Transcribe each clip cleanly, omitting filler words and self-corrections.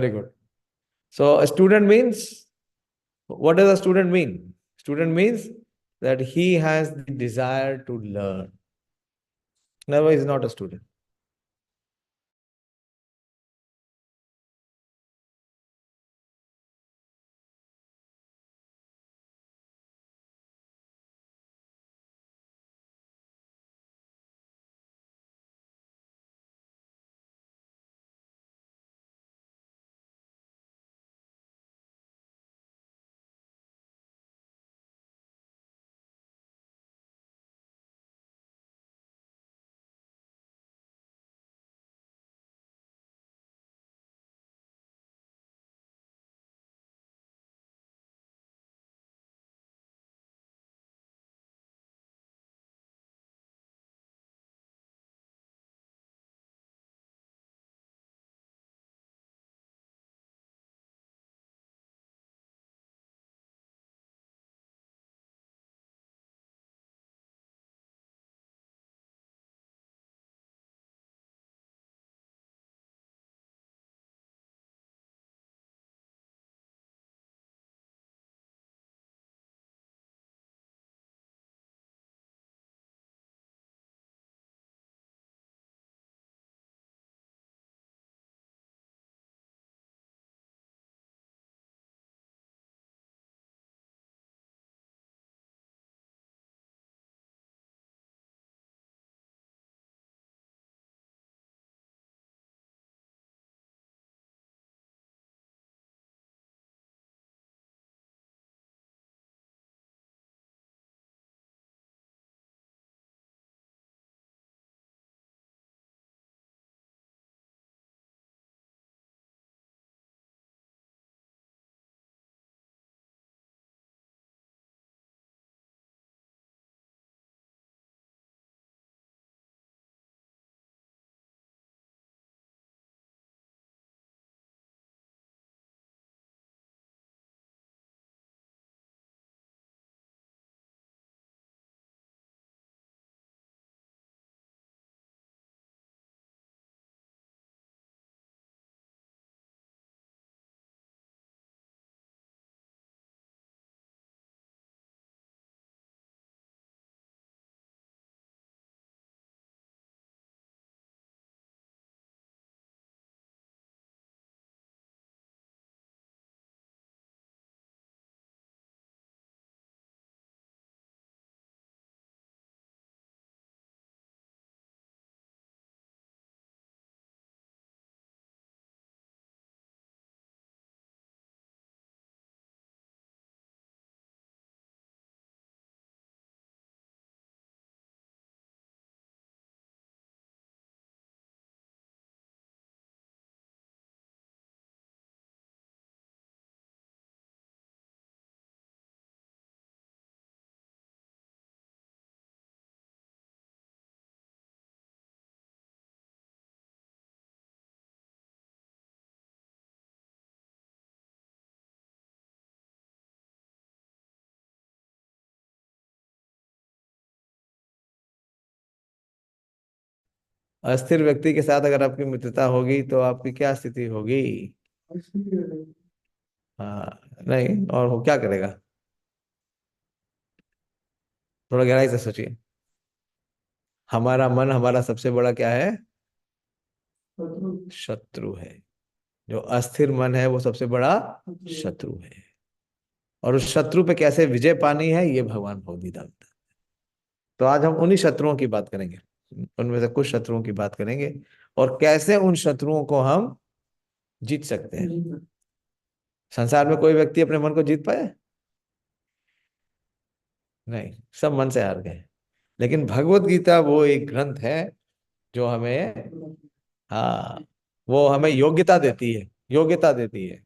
Very good. So a student means, what does a student mean? Student means that he has the desire to learn. Otherwise, he's not a student. अस्थिर व्यक्ति के साथ अगर आपकी मित्रता होगी तो आपकी क्या स्थिति होगी? हाँ, नहीं, और वो क्या करेगा? थोड़ा गहराई से सोचिए। हमारा मन हमारा सबसे बड़ा क्या है? शत्रु है। जो अस्थिर मन है वो सबसे बड़ा शत्रु है। और उस शत्रु पे कैसे विजय पानी है, ये भगवान भगवदगीता में। तो आज हम उन्हीं शत्रुओं की बात करेंगे, उनमें से कुछ शत्रुओं की बात करेंगे, और कैसे उन शत्रुओं को हम जीत सकते हैं। संसार में कोई व्यक्ति अपने मन को जीत पाए? नहीं, सब मन से हार गए। लेकिन भगवत गीता वो एक ग्रंथ है जो हमें, हाँ, वो हमें योग्यता देती है, योग्यता देती है,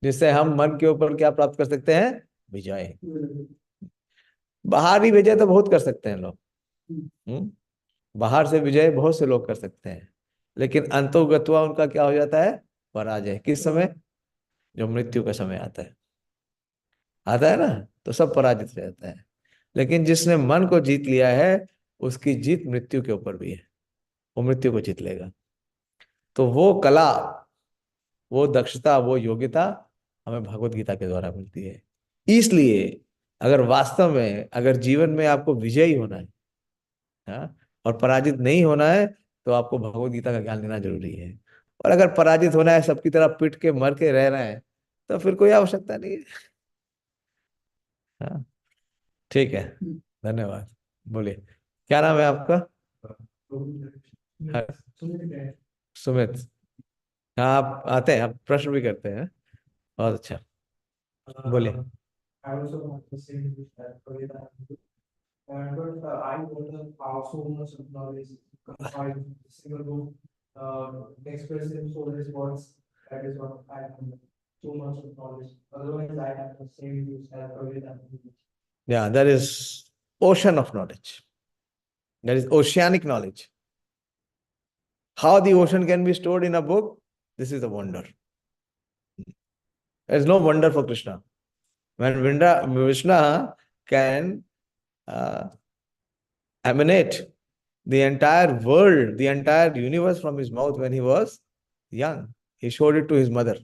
जिससे हम मन के ऊपर क्या प्राप्त कर सकते हैं? विजय। बाहरी विजय तो बहुत कर सकते हैं लोग। हम्म बाहर से विजय बहुत से लोग कर सकते हैं, लेकिन अंतोगत्वा उनका क्या हो जाता है? पराजय। किस समय? जो मृत्यु का समय आता है ना, तो सब पराजित हो जाता है। लेकिन जिसने मन को जीत लिया है, उसकी जीत मृत्यु के ऊपर भी है। वो मृत्यु को जीत लेगा। तो वो कला वो दक्षता, वो योग्यता हमें भगवत गीता के द्वारा मिलती है। इसलिए अगर वास्तव में, अगर जीवन में आपको विजयी होना है, हाँ, और पराजित नहीं होना है, तो आपको भगवत गीता का ज्ञान लेना जरूरी है। और अगर पराजित होना है, सबकी तरह पिट के मर के रह रहे हैं, तो फिर कोई आवश्यकता नहीं है। हाँ, ठीक है, धन्यवाद। बोलिए, क्या नाम है आपका? हाँ, सुमित। हाँ, आप आते हैं, आप प्रश्न भी करते हैं, बहुत अच्छा। बोलिए। I also want to say that but I don't have so much of knowledge. I single book expressive so response. That is what I have too much of knowledge. Otherwise, I have the same views as Kavita. Yeah, there is ocean of knowledge. There is oceanic knowledge. How the ocean can be stored in a book? This is a wonder. There is no wonder for Krishna. When Krishna can uh, emanate the entire world, the entire universe from his mouth when he was young, he showed it to his mother.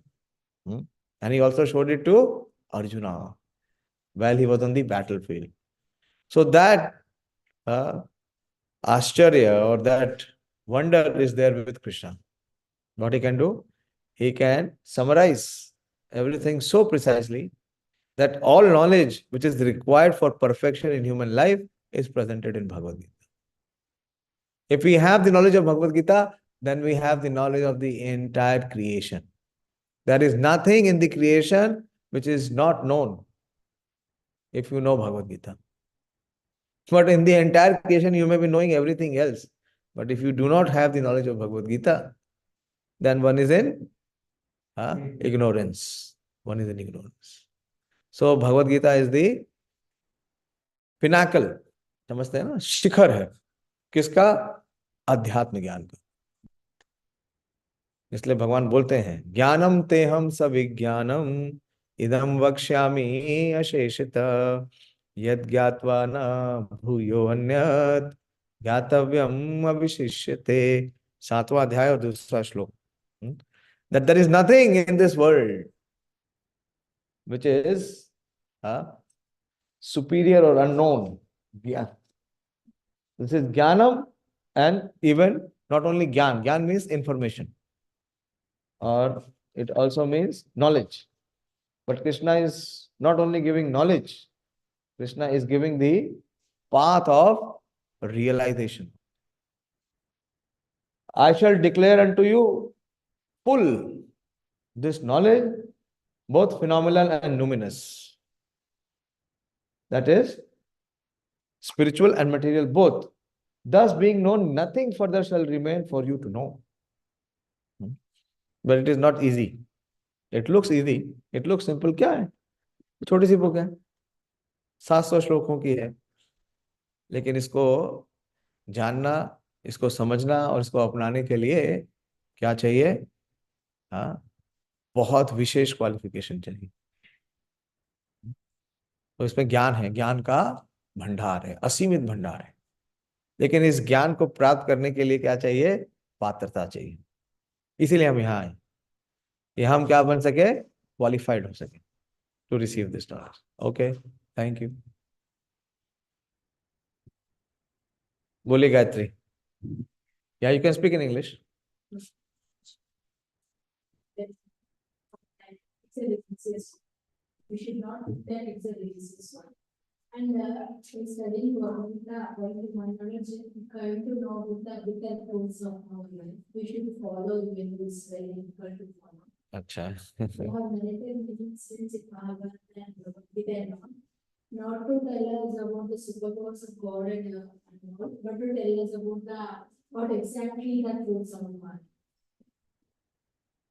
And he also showed it to Arjuna while he was on the battlefield. So that Ashcharya or that wonder is there with Krishna. What he can do? He can summarize everything so precisely that all knowledge which is required for perfection in human life is presented in Bhagavad Gita. If we have the knowledge of Bhagavad Gita, then we have the knowledge of the entire creation. There is nothing in the creation which is not known if you know Bhagavad Gita. But in the entire creation, you may be knowing everything else. But if you do not have the knowledge of Bhagavad Gita, then one is in ignorance. One is in ignorance. So Bhagavad Gita is the pinnacle. समझते हैं ना, शिखर है किसका? अध्यात्म ज्ञान का। इसलिए भगवान बोलते हैं, ज्ञानम ते हम सविज्ञानम इदम वक्ष्यामि अशेषित यद ज्ञात्वा न भूयो अन्यत् ज्ञातव्यम अविशिष्यते। 7वां अध्याय और दूसरा श्लोक। That there is nothing in this world which is superior or unknown. This is jnanam, and even not only jnana. Jnana means information, or it also means knowledge. But Krishna is not only giving knowledge, Krishna is giving the path of realization. I shall declare unto you full this knowledge, both phenomenal and numinous. That is spiritual and material both. Thus being known, nothing further shall remain for you to know. But it is not easy. It looks easy. It looks simple. क्या है? छोटी सी book है, 700 श्लोकों की है, लेकिन इसको जानना, इसको समझना और इसको अपनाने के लिए क्या चाहिए? हाँ, बहुत विशेष क्वालिफिकेशन चाहिए। तो इसमें ज्ञान है, ज्ञान का भंडार है, असीमित भंडार है। लेकिन इस ज्ञान को प्राप्त करने के लिए क्या चाहिए? पात्रता चाहिए। इसीलिए हम यहाँ आए, यहाँ हम क्या बन सके? क्वालिफाइड हो सके to receive this knowledge. Okay, thank you. बोलिए गायत्री। या you can speak in English. We should not put that it's a racist one. And in studying about going to know about the bigger rules of our life, we should follow the rules very difficult to follow. अच्छा। We have narrated meanings since Mahabharata and Bhagavad Gita, not to tell us about the superpowers of God and all, but to tell us about the what exactly that rules of God.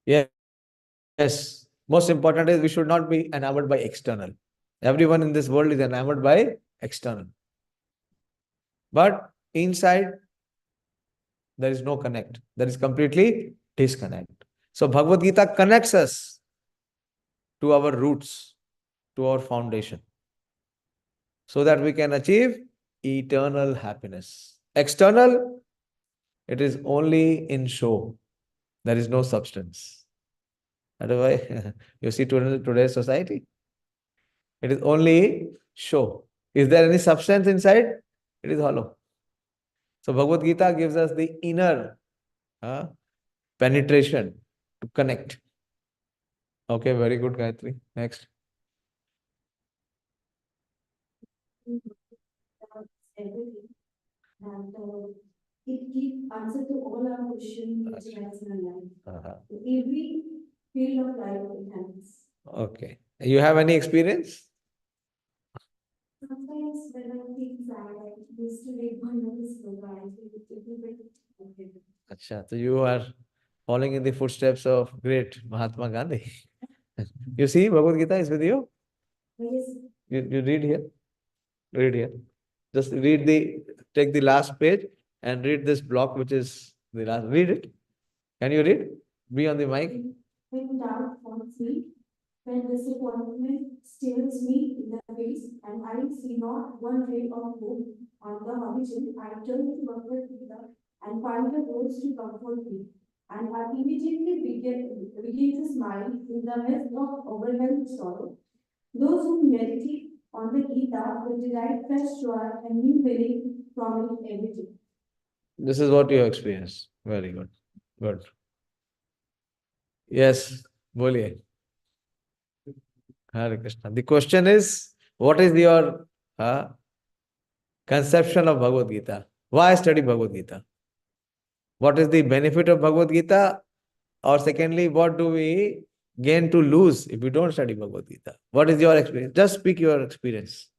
Yes. Most important is we should not be enamored by external. Everyone in this world is enamored by external. But inside, there is no connect. There is completely disconnect. So Bhagavad Gita connects us to our roots, to our foundation, so that we can achieve eternal happiness. External, it is only in show. There is no substance. Otherwise, you see today's society, it is only show. Is there any substance inside? It is hollow. So Bhagavad Gita gives us the inner penetration to connect. Okay, very good, Gayatri. Next. Everything. And it gives answer to all our questions which arise in our life. Every field of life it has. Okay. You have any experience? Sometimes when I feel sad, I used to read one of his book, I feel a little bit okay. Acha, so you are following in the footsteps of great Mahatma Gandhi. You see, Bhagavad Gita is with you. Yes, You read here. Read here. Just take the last page and read this block, which is the last. Read it. Can you read? Be on the mic. when doubt haunts me, when disappointment stares me in the face, and I see not one ray of hope on the horizon, I turn to Bhagavad Gita and find the words to comfort me. And I immediately begin to smile in the midst of overwhelming sorrow. Those who meditate on the Gita will derive fresh joy and new meaning from it every day. This is what you have experienced. Very good. Good. Yes, boliye. Hare Krishna. The question is, what is your conception of Bhagavad Gita? Why study Bhagavad Gita? What is the benefit of Bhagavad Gita? Or secondly, what do we gain to lose if we don't study Bhagavad Gita? What is your experience? Just speak your experience.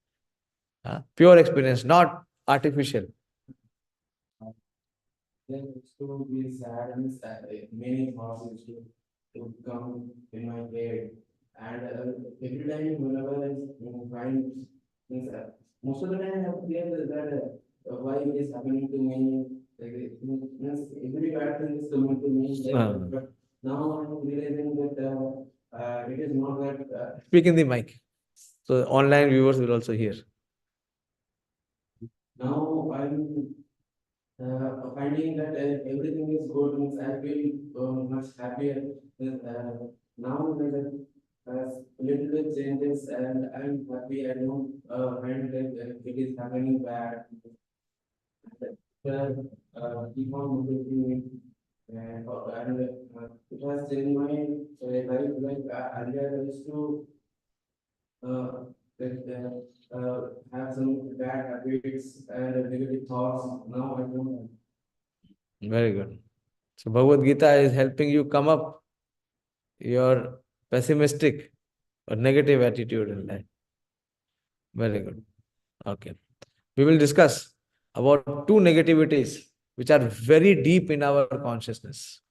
Pure experience, not artificial. Then used to be sad and sad. Many thoughts used to come in my head, and every time whenever I find things, most of the time I have clear that why it is happening to me. Like it means every bad thing is coming to me. Like, but now I'm realizing that it is not that. Speak in the mic. So online viewers will also hear. Now I'm finding that everything is good, means I feel much happier. Now that little bit changes and I'm happy. I don't find that it is happening bad. Keep on motivating me. And it has changed my life. Like earlier I used to uh, like, have some bad habits and negative thoughts. Now I don't. Very good. So Bhagavad Gita is helping you come up your pessimistic or negative attitude in life. Very good. Okay. We will discuss about two negativities which are very deep in our consciousness.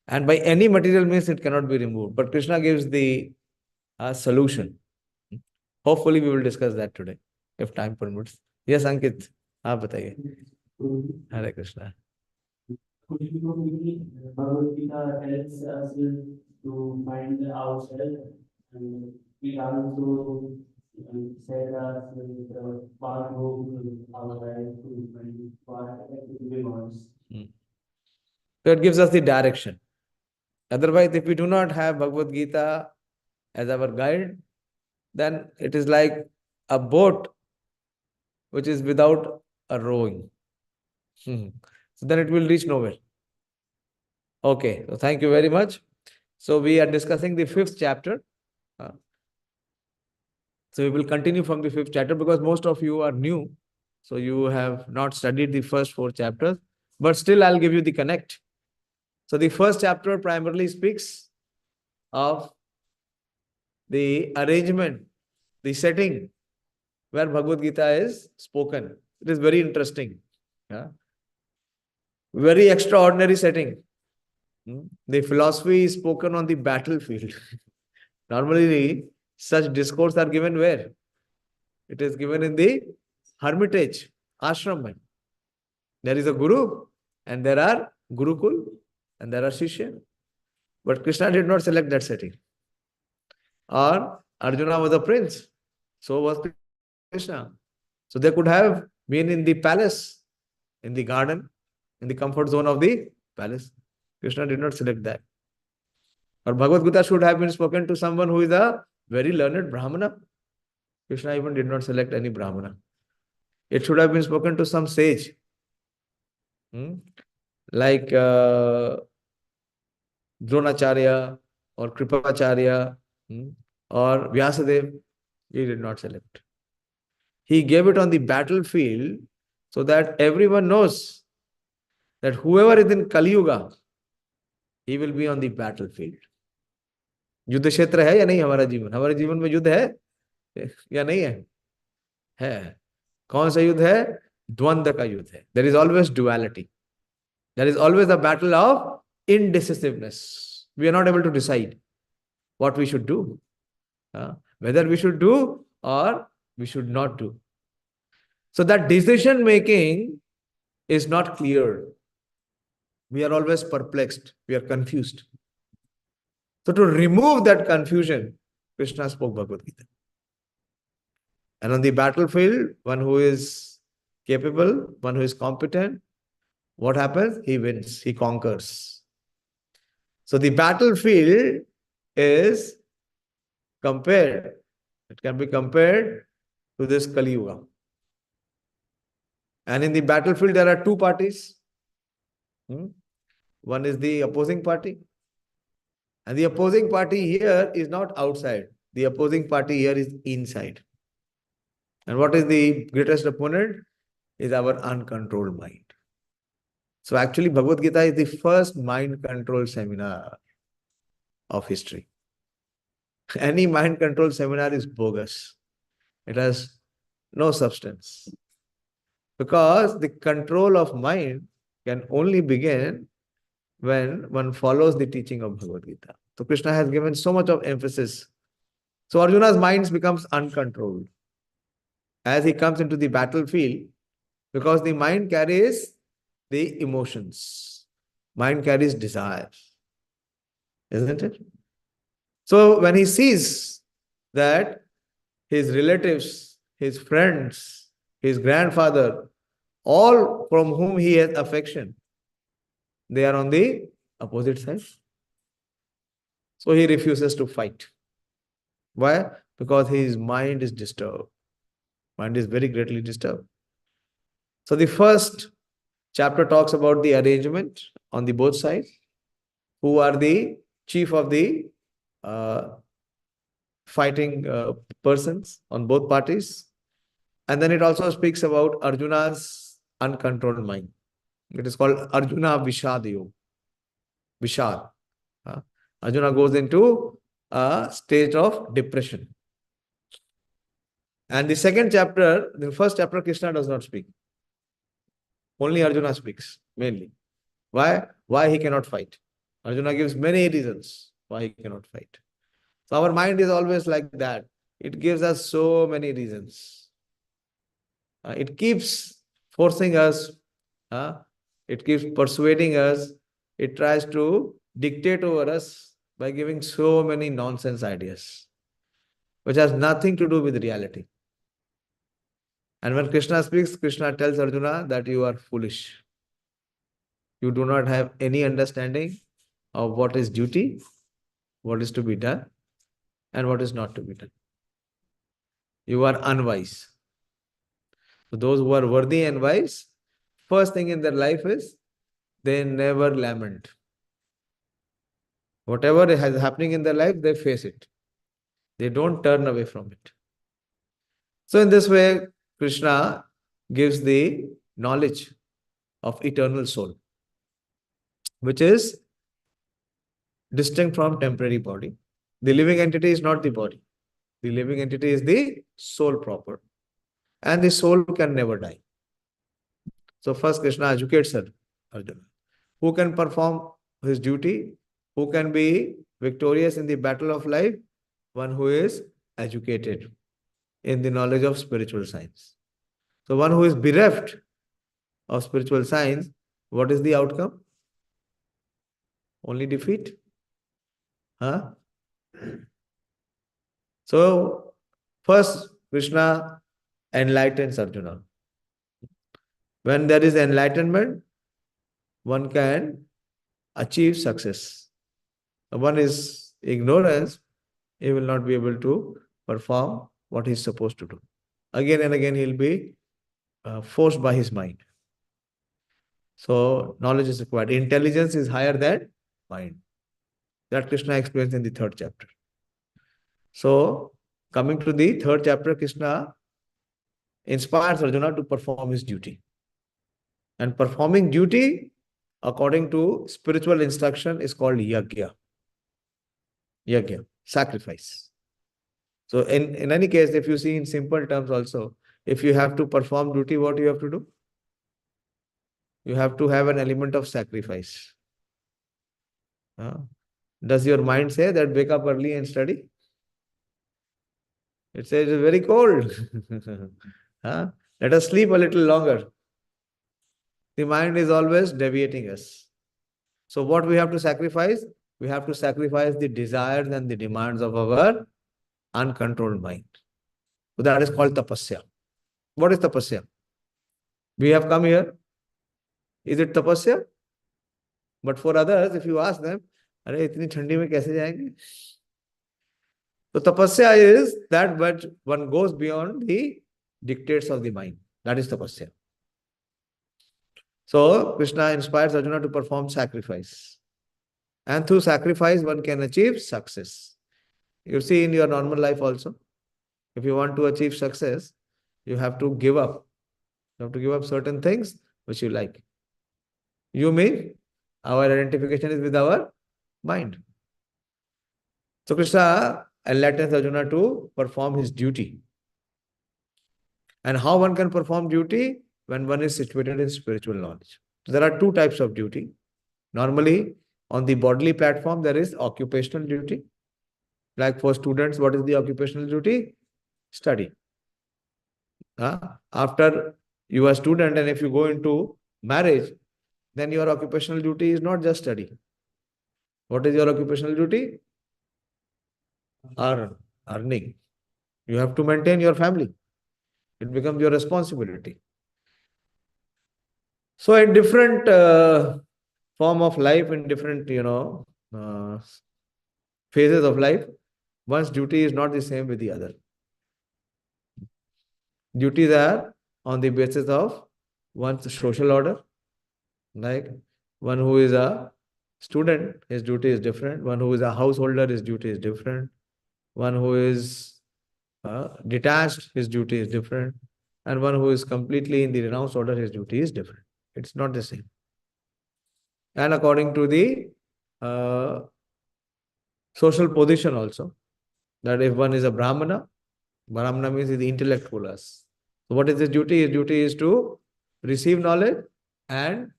And by any material means, it cannot be removed. But Krishna gives the solution. Hopefully, we will discuss that today, if time permits. Yes, Ankit, आप बताइए. Hare Krishna. Bhagavad Gita helps us to find ourselves, and it also said us the path of our life to find what we want. So it gives us the direction. Otherwise, if we do not have Bhagavad Gita as our guide, then it is like a boat which is without a rowing. So then it will reach nowhere. Okay, so thank you very much. So we are discussing the 5th chapter. So we will continue from the 5th chapter because most of you are new. So you have not studied the first 4 chapters, but still I'll give you the connect. So the first chapter primarily speaks of the arrangement, the setting where Bhagavad Gita is spoken. It is very interesting. Very extraordinary setting. The philosophy is spoken on the battlefield. Normally, such discourse are given where? It is given in the hermitage, ashram. There is a guru and there are gurukul and there are shishya. But Krishna did not select that setting. Or Arjuna was a prince. So was Krishna. So they could have been in the palace, in the garden, in the comfort zone of the palace. Krishna did not select that. Or Bhagavad Gita should have been spoken to someone who is a very learned Brahmana. Krishna even did not select any Brahmana. It should have been spoken to some sage. Like Dronacharya or Kripacharya or Vyasadev. He did not select. He gave it on the battlefield so that everyone knows that whoever is in Kali Yuga, he will be on the battlefield. युद्ध क्षेत्र है या नहीं हमारे जीवन में युद्ध है या नहीं है कौन सा युद्ध है द्वंद्व का युद्ध है there is always duality, there is always a battle of indecisiveness. We are not able to decide what we should do, whether we should do or we should not do. So that decision making is not clear. We are always perplexed, we are confused. So to remove that confusion, Krishna spoke Bhagavad Gita. And on the battlefield, one who is capable, one who is competent, what happens? He wins, he conquers. So the battlefield is compared, it can be compared to this Kali Yuga. And in the battlefield, there are two parties. One is the opposing party. And the opposing party here is not outside. The opposing party here is inside. And what is the greatest opponent? Is our uncontrolled mind. So actually, Bhagavad Gita is the first mind control seminar of history. Any mind control seminar is bogus. It has no substance. Because the control of mind can only begin when one follows the teaching of Bhagavad Gita. So Krishna has given so much of emphasis. So Arjuna's mind becomes uncontrolled as he comes into the battlefield, because the mind carries the emotions. Mind carries desires. Isn't it? So when he sees that his relatives, his friends, his grandfather, all from whom he has affection, they are on the opposite side. So he refuses to fight. Why? Because his mind is disturbed. Mind is very greatly disturbed. So the first chapter talks about the arrangement on the both sides. Who are the chief of the fighting persons on both parties. And then it also speaks about Arjuna's uncontrolled mind. It is called Arjuna Vishad. Vishad. Arjuna goes into a state of depression. And the second chapter, the first chapter, Krishna does not speak. Only Arjuna speaks, mainly. Why? Why he cannot fight. Arjuna gives many reasons why he cannot fight. So our mind is always like that. It gives us so many reasons. It keeps forcing us. It keeps persuading us. It tries to dictate over us by giving so many nonsense ideas, which has nothing to do with reality. And when Krishna speaks, Krishna tells Arjuna that you are foolish. You do not have any understanding of what is duty, what is to be done, and what is not to be done. You are unwise. So those who are worthy and wise, first thing in their life is they never lament. Whatever is happening in their life, they face it. They don't turn away from it. So in this way, Krishna gives the knowledge of eternal soul, which is distinct from temporary body. The living entity is not the body. The living entity is the soul proper. And the soul can never die. So first Krishna educates Arjuna. Who can perform his duty? Who can be victorious in the battle of life? One who is educated in the knowledge of spiritual science. So one who is bereft of spiritual science, what is the outcome? Only defeat. So first Krishna enlightens Arjuna. When there is enlightenment, one can achieve success. one is ignorance, he will not be able to perform what he is supposed to do. Again and again, he'll be forced by his mind. So, knowledge is required. Intelligence is higher than mind. That Krishna explains in the 3rd chapter. So, coming to the 3rd chapter, Krishna inspires Arjuna to perform his duty. And performing duty, according to spiritual instruction, is called yajna. Yajna, sacrifice. So, in any case, if you see in simple terms also, if you have to perform duty, what you have to do? You have to have an element of sacrifice. Does your mind say that wake up early and study? It says it's very cold. Let us sleep a little longer. The mind is always deviating us. So what we have to sacrifice? We have to sacrifice the desires and the demands of our uncontrolled mind. So that is called tapasya. What is tapasya? We have come here. Is it tapasya? But for others, if you ask them, अरे इतनी ठंडी में कैसे जाएंगे? So tapasya is that but one goes beyond the dictates of the mind. That is tapasya. So Krishna inspires Arjuna to perform sacrifice. And through sacrifice, one can achieve success. You see in your normal life also, if you want to achieve success, you have to give up. You have to give up certain things which you like. You mean our identification is with our mind. So Krishna enlightens Arjuna to perform his duty. And how one can perform duty? When one is situated in spiritual knowledge. So there are 2 types of duty. Normally, on the bodily platform, there is occupational duty. Like for students, what is the occupational duty? Study. After you are a student and if you go into marriage, then your occupational duty is not just study. What is your occupational duty? Earning. You have to maintain your family. It becomes your responsibility. So in different form of life, in different, phases of life, one's duty is not the same with the other. Duties are on the basis of one's social order. Like one who is a student, his duty is different. One who is a householder, his duty is different. One who is detached, his duty is different. And one who is completely in the renounced order, his duty is different. It's not the same. And according to the social position also, that if one is a Brahmana, Brahmana means the intellectual class. So what is his duty? His duty is to receive knowledge and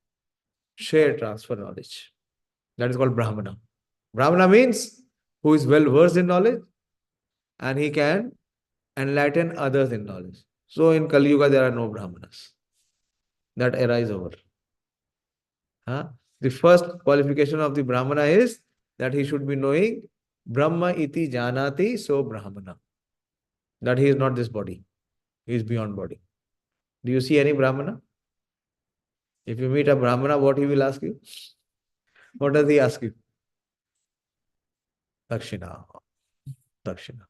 share, transfer knowledge. That is called Brahmana. Brahmana means who is well versed in knowledge and he can enlighten others in knowledge. So in Kali Yuga, there are no Brahmanas. That era is over. The first qualification of the Brahmana is that he should be knowing Brahma iti janati so Brahmana. That he is not this body. He is beyond body. Do you see any Brahmana? If you meet a Brahmana, what he will ask you? What does he ask you? Dakshina. Dakshina.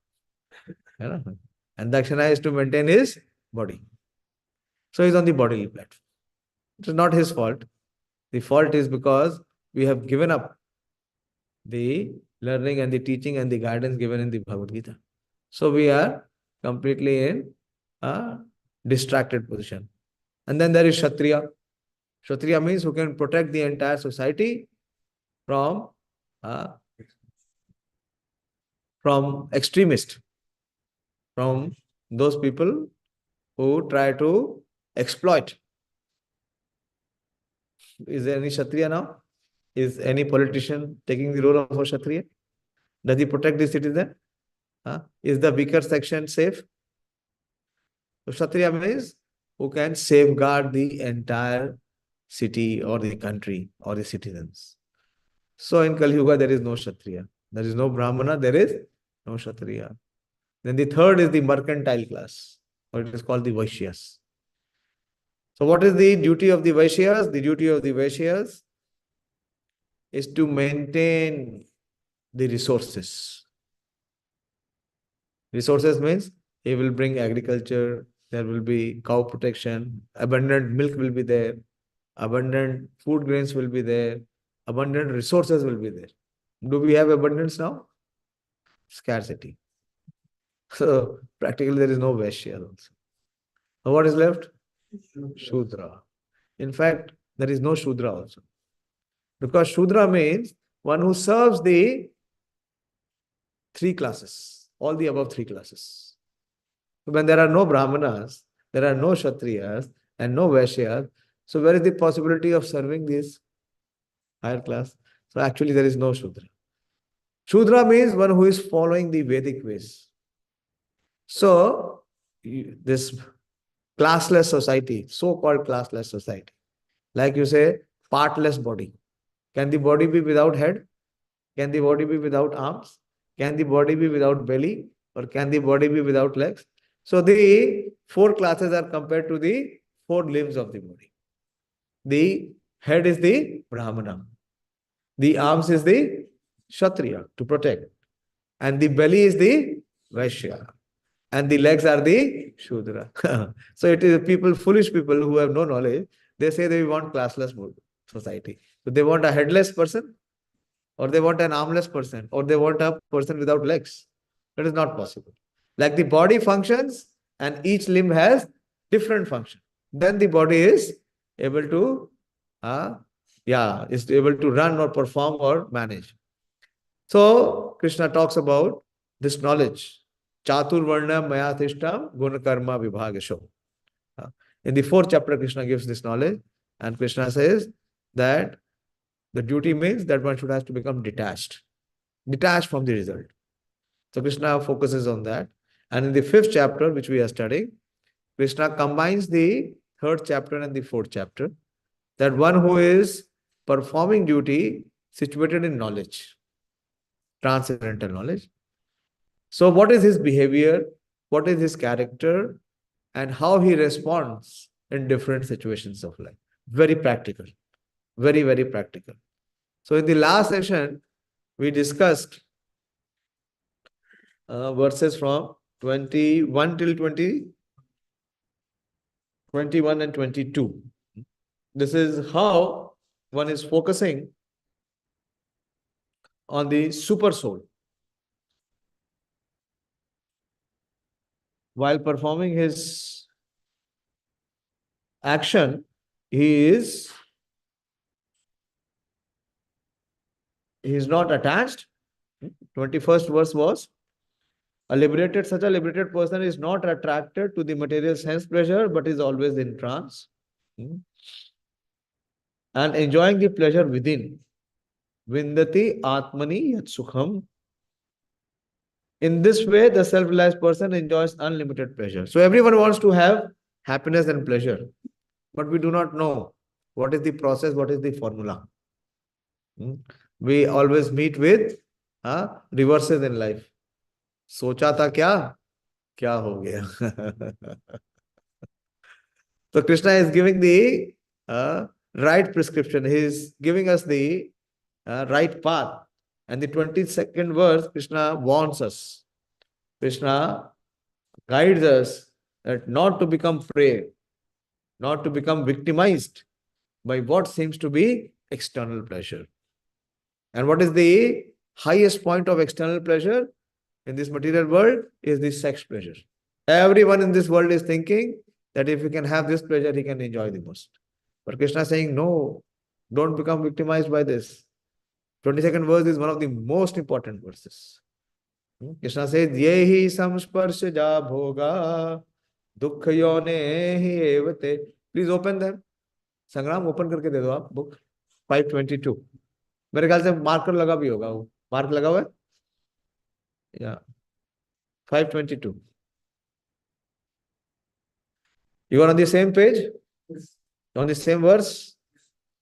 And Dakshina is to maintain his body. So he's on the bodily platform. It is not his fault. The fault is because we have given up the learning and the teaching and the guidance given in the Bhagavad Gita. So we are completely in a distracted position. And then there is Kshatriya. Kshatriya means who can protect the entire society from extremists, from those people who try to exploit. Is there any Kshatriya now? Is any politician taking the role of a Kshatriya? Does he protect the citizen? Is the weaker section safe? So Kshatriya means who can safeguard the entire city or the country or the citizens. So in Kali Yuga, there is no Kshatriya. There is no Brahmana, there is no Kshatriya. Then the third is the mercantile class, or it is called the Vaishyas. So what is the duty of the Vaishyas? The duty of the Vaishyas is to maintain the resources. Resources means he will bring agriculture, there will be cow protection, abundant milk will be there, abundant food grains will be there, abundant resources will be there. Do we have abundance now? Scarcity. So practically there is no Vaishya also. Now what is left? Shudra. In fact, there is no Shudra also. Because Shudra means one who serves the three classes, all the above three classes. When there are no Brahmanas, there are no Kshatriyas and no Vaishyas, so where is the possibility of serving this higher class? So actually there is no Shudra. Shudra means one who is following the Vedic ways. So this classless society, so-called classless society, like you say, partless body. Can the body be without head? Can the body be without arms? Can the body be without belly? Or can the body be without legs? So the four classes are compared to the four limbs of the body. The head is the Brahmana. The arms is the Kshatriya to protect. And the belly is the Vaishya. And the legs are the Shudra. So it is people, foolish people who have no knowledge, they say they want classless society. So they want a headless person, or they want an armless person, or they want a person without legs. That is not possible. Like the body functions and each limb has different function. Then the body is able to, is able to run or perform or manage. So Krishna talks about this knowledge. Chatur Varna Maya Thishtam Guna Karma Vibhagasho. In the fourth chapter, Krishna gives this knowledge, and Krishna says that the duty means that one should have to become detached from the result. So Krishna focuses on that. And in the fifth chapter, which we are studying, Krishna combines the third chapter and the fourth chapter, that one who is performing duty situated in knowledge, transcendental knowledge. So what is his behavior? What is his character? And how he responds in different situations of life. Very practical. Very, very practical. So in the last session, we discussed verses from 21 till 21 and 22. This is how one is focusing on the super soul. While performing his action, he is not attached. 21st verse was, such a liberated person is not attracted to the material sense pleasure, but is always in trance. And enjoying the pleasure within. Vindati Atmani Yat Sukham. In this way, the self-realized person enjoys unlimited pleasure. So everyone wants to have happiness and pleasure, but we do not know what is the process, what is the formula. We always meet with reverses in life. सोचा था क्या हो गया. So Krishna is giving the right prescription. He is giving us the right path. And the 22nd verse, Krishna warns us. Krishna guides us that not to become prey, not to become victimized by what seems to be external pleasure. And what is the highest point of external pleasure in this material world is the sex pleasure. Everyone in this world is thinking that if he can have this pleasure, he can enjoy the most. But Krishna is saying, no, don't become victimized by this. 22nd verse is one of the most important verses. Krishna says, Yehi samsparshaja bhoga dukha yonehi evate. Please open them. Sangram, open करके दे दो आप book 522. मेरे ख्याल से marker लगा भी होगा वो. मार्क लगा हुआ है? Yeah. 522. You are on the same page? On the same verse?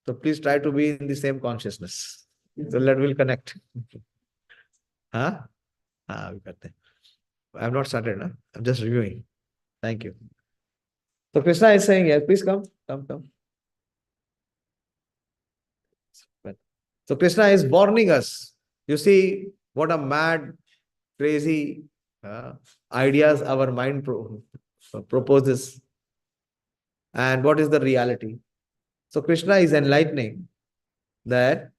So please try to be in the same consciousness. So that will connect. Huh? We got that. I have not started, no? I'm just reviewing. Thank you. So Krishna is saying here, please come. So Krishna is warning us. You see, what a mad, crazy ideas our mind proposes, and what is the reality. So Krishna is enlightening that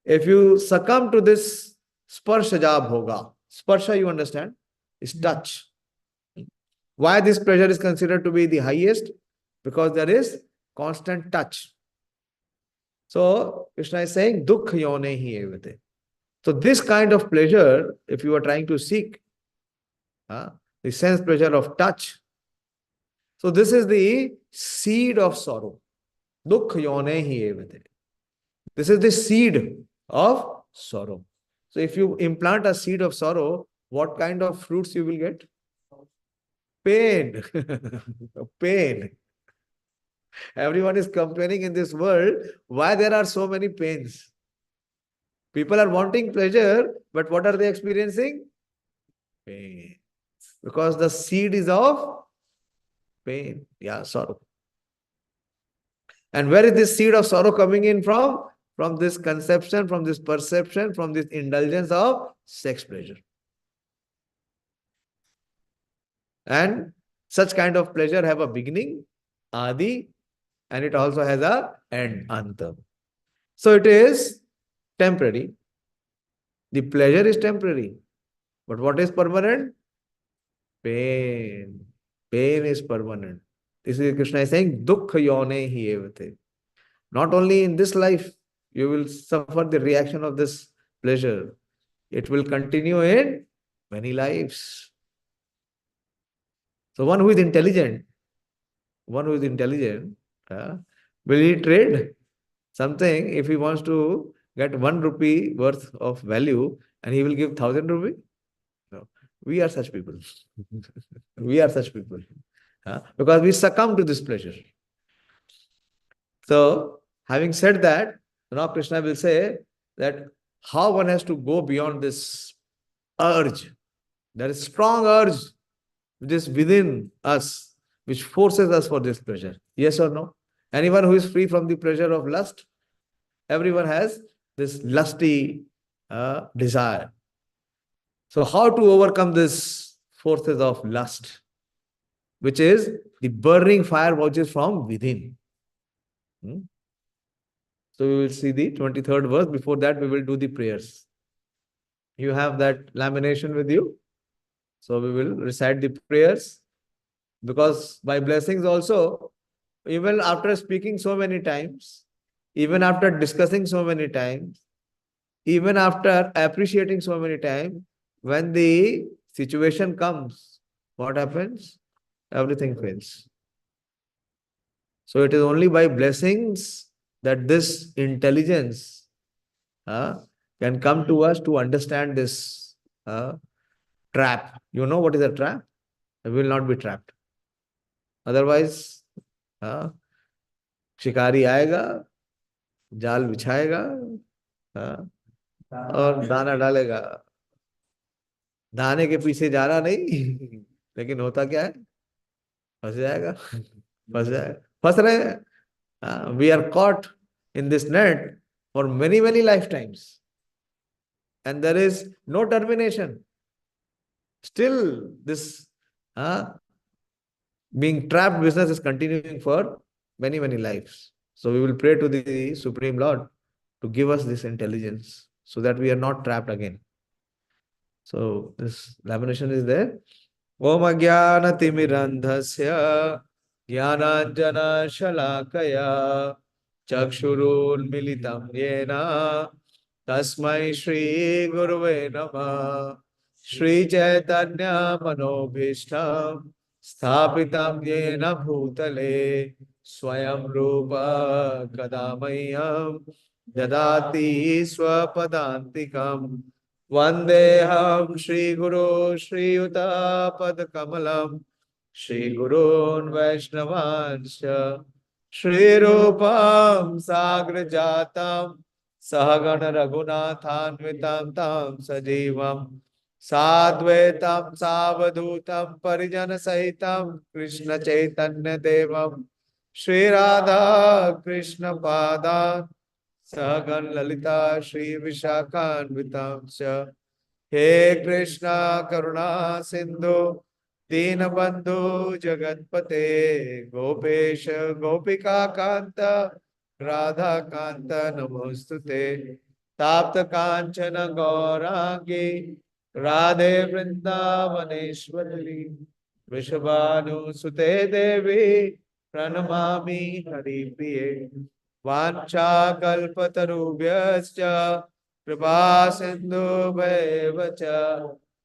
if you succumb to this sparsha bhoga, sparsha, you understand, is touch. Why this pleasure is considered to be the highest? Because there is constant touch. So Krishna is saying, dukh yone hi evate. So this kind of pleasure, if you are trying to seek, the sense pleasure of touch, so this is the seed of sorrow. Dukh yone hi evate. This is the seed of sorrow. So if you implant a seed of sorrow, what kind of fruits you will get? Pain. Pain. Everyone is complaining in this world why there are so many pains. People are wanting pleasure, but what are they experiencing? Pain. Because the seed is of pain. Yeah, sorrow. And where is this seed of sorrow coming in from? From this conception, from this perception, from this indulgence of sex pleasure. And such kind of pleasure have a beginning, adi, and it also has a end, anta. So it is temporary. The pleasure is temporary. But what is permanent? Pain. Pain is permanent. This is Krishna is saying, dukkha yone hi evate. Not only in this life, you will suffer the reaction of this pleasure. It will continue in many lives. So one who is intelligent, will he trade something if he wants to get 1 rupee worth of value and he will give 1,000 rupee? No. We are such people. We are such people. Because we succumb to this pleasure. So, having said that, now Krishna will say that how one has to go beyond this urge. There is strong urge which is within us, which forces us for this pleasure. Yes or no? Anyone who is free from the pleasure of lust? Everyone has this lusty desire. So how to overcome this forces of lust, which is the burning fire which is from within. So we will see the 23rd verse. Before that, we will do the prayers. You have that lamination with you. So we will recite the prayers. Because by blessings also, even after speaking so many times, even after discussing so many times, even after appreciating so many times, when the situation comes, what happens? Everything fails. So it is only by blessings that this intelligence can come to us to understand this trap. You know what is a trap? We will not be trapped. Otherwise, शिकारी आएगा, जाल बिछाएगा और दाना डालेगा. दाने के पीछे जा रहा नहीं, लेकिन होता क्या है? फंस जाएगा, फंस जाएगा, फंस रहे हैं. We are caught in this net for many, many lifetimes. And there is no termination. Still, this being trapped business is continuing for many, many lives. So we will pray to the Supreme Lord to give us this intelligence so that we are not trapped again. So this lamination is there. Om Ajnana Timirandhasya Jnananjana Shalakaya Chakshurul Militam Yena Tasmai Shri Guruve Namah Shri Chaitanya Manobhishtam Sthapitam Yena Bhutale Swayam Rupa Kadamayyam Dadati Swapadantikam Vandeham Shri Guru Shri Yuta Pad Kamalam Shri Gurun Vaishnavanscha Shri Rupam Sagra Jatam Sahagana Raghunathanvitam Tam Sajivam Sadvetam Savadutam Parijana Sahitam Krishna Chaitanya Devam Shri Radha Krishna Pada Sagan Lalita Shri Vishakhanvitam Cha हे कृष्णा करुणा सिंधु दीनबंधु जगतपते गोपेश गोपिका कांत राधा कांत नमोस्तुते ताप्त कांचन गौरांगी राधे वृंदावनेश्वरी वृषभानुसुते देवी प्रणमामि हरिप्रिये वाञ्छाकल्पतरुभ्यश्च कृपा सिन्धुभ्येव च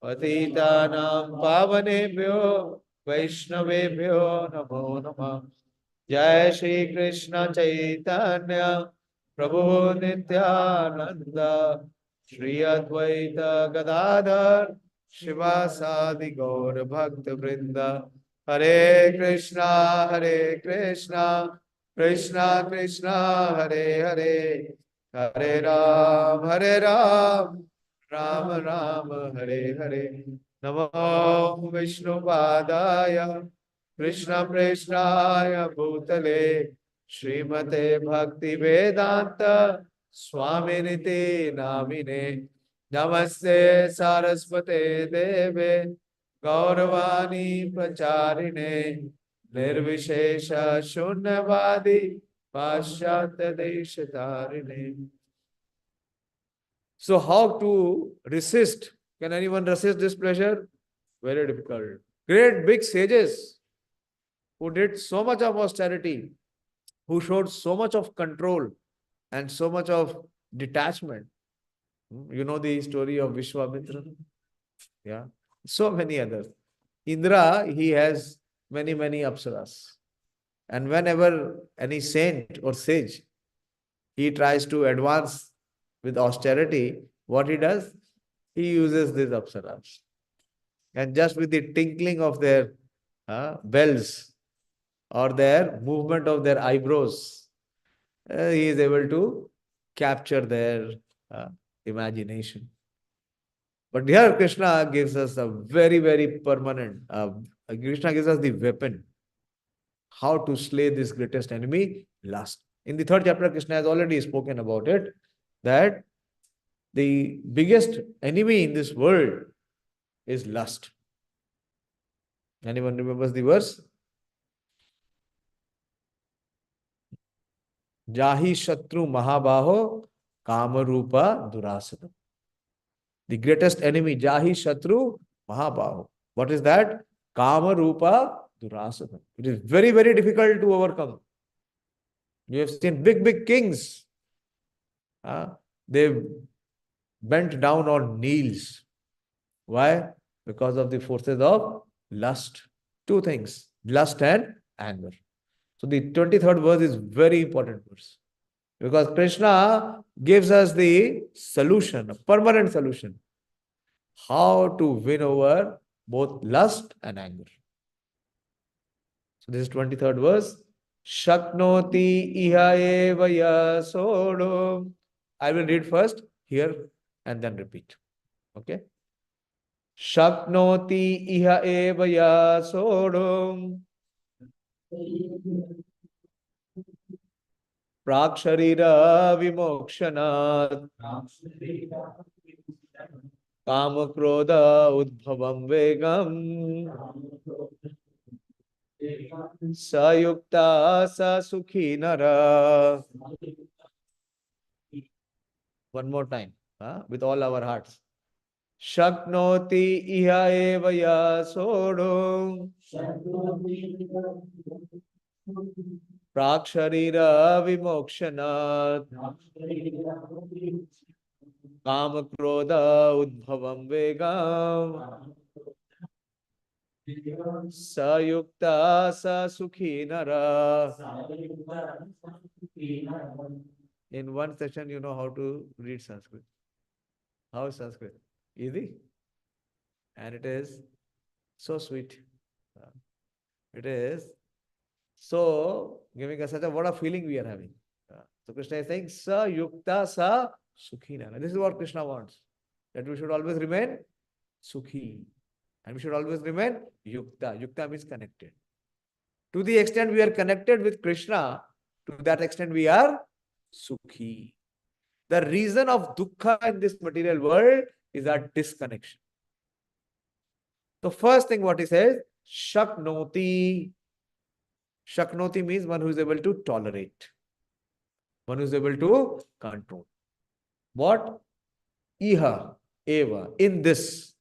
पतितानां पावनेभ्यो वैष्णवेभ्यो नमो नमः। जय श्री कृष्ण चैतन्य प्रभु नित्यानंद श्री अद्वैत गदाधर शिवासादि गौर भक्त वृंद हरे कृष्णा कृष्णा कृष्णा हरे हरे हरे राम राम राम हरे हरे नमो विष्णुपादाय कृष्ण प्रेष्ठाय भूतले श्रीमते भक्ति वेदांत स्वामिनिति नामिने नमस्ते सारस्वते देवे गौरवाणी प्रचारिणे निर्विशेष शून्यवादी पाश्चात्य देश तारिणे. So how to resist? Can anyone resist this pleasure? Very difficult. Great big sages who did so much of austerity, who showed so much of control and so much of detachment. You know the story of Vishwamitra? Yeah. So many others. Indra, he has many apsaras. And whenever any saint or sage, he tries to advance with austerity, what he does? He uses these apsaras. And just with the tinkling of their bells or their movement of their eyebrows, he is able to capture their imagination. But here Krishna gives us a very permanent, Krishna gives us the weapon, how to slay this greatest enemy, lust. In the third chapter, Krishna has already spoken about it, that the biggest enemy in this world is lust. Anyone remembers the verse? Jahi Shatru Mahabaho Kamarupa Durasana. The greatest enemy, Jahi Shatru Mahabaho. What is that? Kamarupa Durasana. It is very difficult to overcome. You have seen big kings. They bent down on knees. Why? Because of the forces of lust. Two things, lust and anger. So the 23rd verse is very important verse. Because Krishna gives us the solution, a permanent solution. How to win over both lust and anger. So this is 23rd verse. Shaknoti iha eva yasodo. I will read first here and then repeat. Okay. Shaknoti iha eva yasodo. Praksharira vimokshanat. Kama krodha udbhavam vegam. Sayukta sa sukhi nara. One more time, with all our hearts. Shaknoti iha eva yasodo. Praksharira vimokshanat. Kama krodha udbhavam vegam. Sayukta sa sukhi nara. In one session, you know how to read Sanskrit. How is Sanskrit? Easy. And it is so sweet. It is so giving us such a what a feeling we are having. So Krishna is saying, Sa yukta sa sukhi nara. This is what Krishna wants. That we should always remain sukhi. And we should always remain yukta. Yukta means connected. To the extent we are connected with Krishna, to that extent we are sukhi. The reason of dukkha in this material world is our disconnection. The first thing what he says, Shaknoti. Shaknoti means one who is able to tolerate. One who is able to control. What? Iha, eva, in this.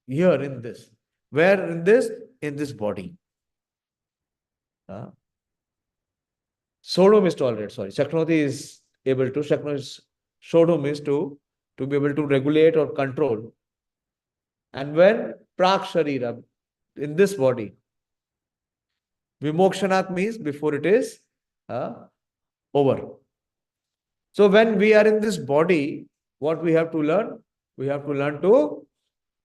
Here, in this. Where in this? In this body. Sodom is tolerate, sorry. Shaknoti is able to, Sodom is to be able to regulate or control. And when Prak Sharira, in this body, Vimokshanat means before it is over. So when we are in this body, what we have to learn? We have to learn to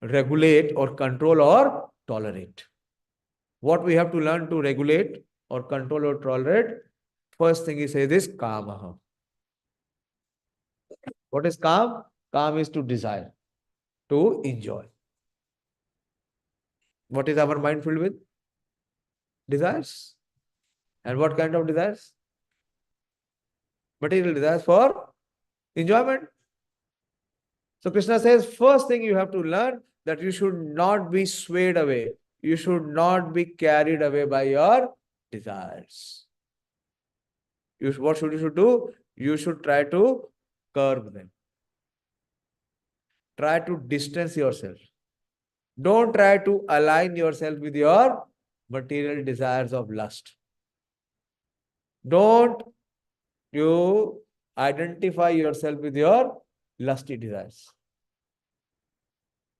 regulate or control or tolerate. What we have to learn to regulate or control or tolerate? First thing he says is kamaha. What is calm? Calm is to desire, to enjoy. What is our mind filled with? Desires. And what kind of desires? Material desires for enjoyment. So Krishna says, first thing you have to learn that you should not be swayed away. You should not be carried away by your desires. What should you do? You should try to curb them. Try to distance yourself. Don't try to align yourself with your material desires of lust. Don't you identify yourself with your lusty desires.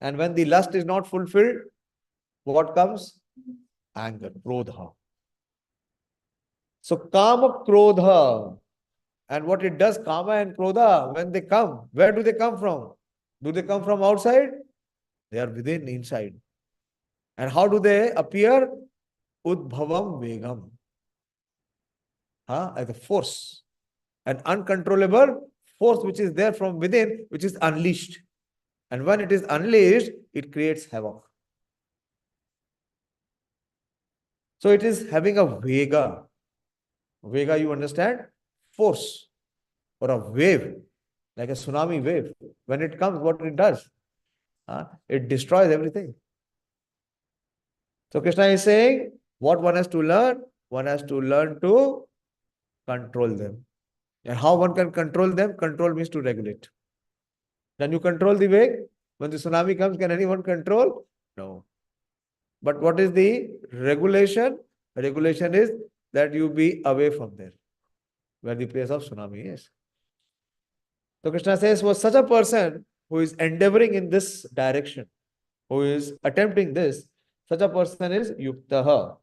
And when the lust is not fulfilled, what comes? Anger, krodha. So kama, krodha. And what it does, kama and krodha, when they come, where do they come from? Do they come from outside? They are within, inside. And how do they appear? Udbhavam vegam. As a force. An uncontrollable force which is there from within, which is unleashed. And when it is unleashed, it creates havoc. So it is having a vega. Vega, you understand? Force. Or a wave. Like a tsunami wave. When it comes, what it does? It destroys everything. So Krishna is saying, what one has to learn? One has to learn to control them. And how one can control them? Control means to regulate. Can you control the wave? When the tsunami comes, can anyone control? No. But what is the regulation? Regulation is that you be away from there, where the place of tsunami is. So Krishna says, was such a person who is endeavoring in this direction, who is attempting this, such a person is yuktaha.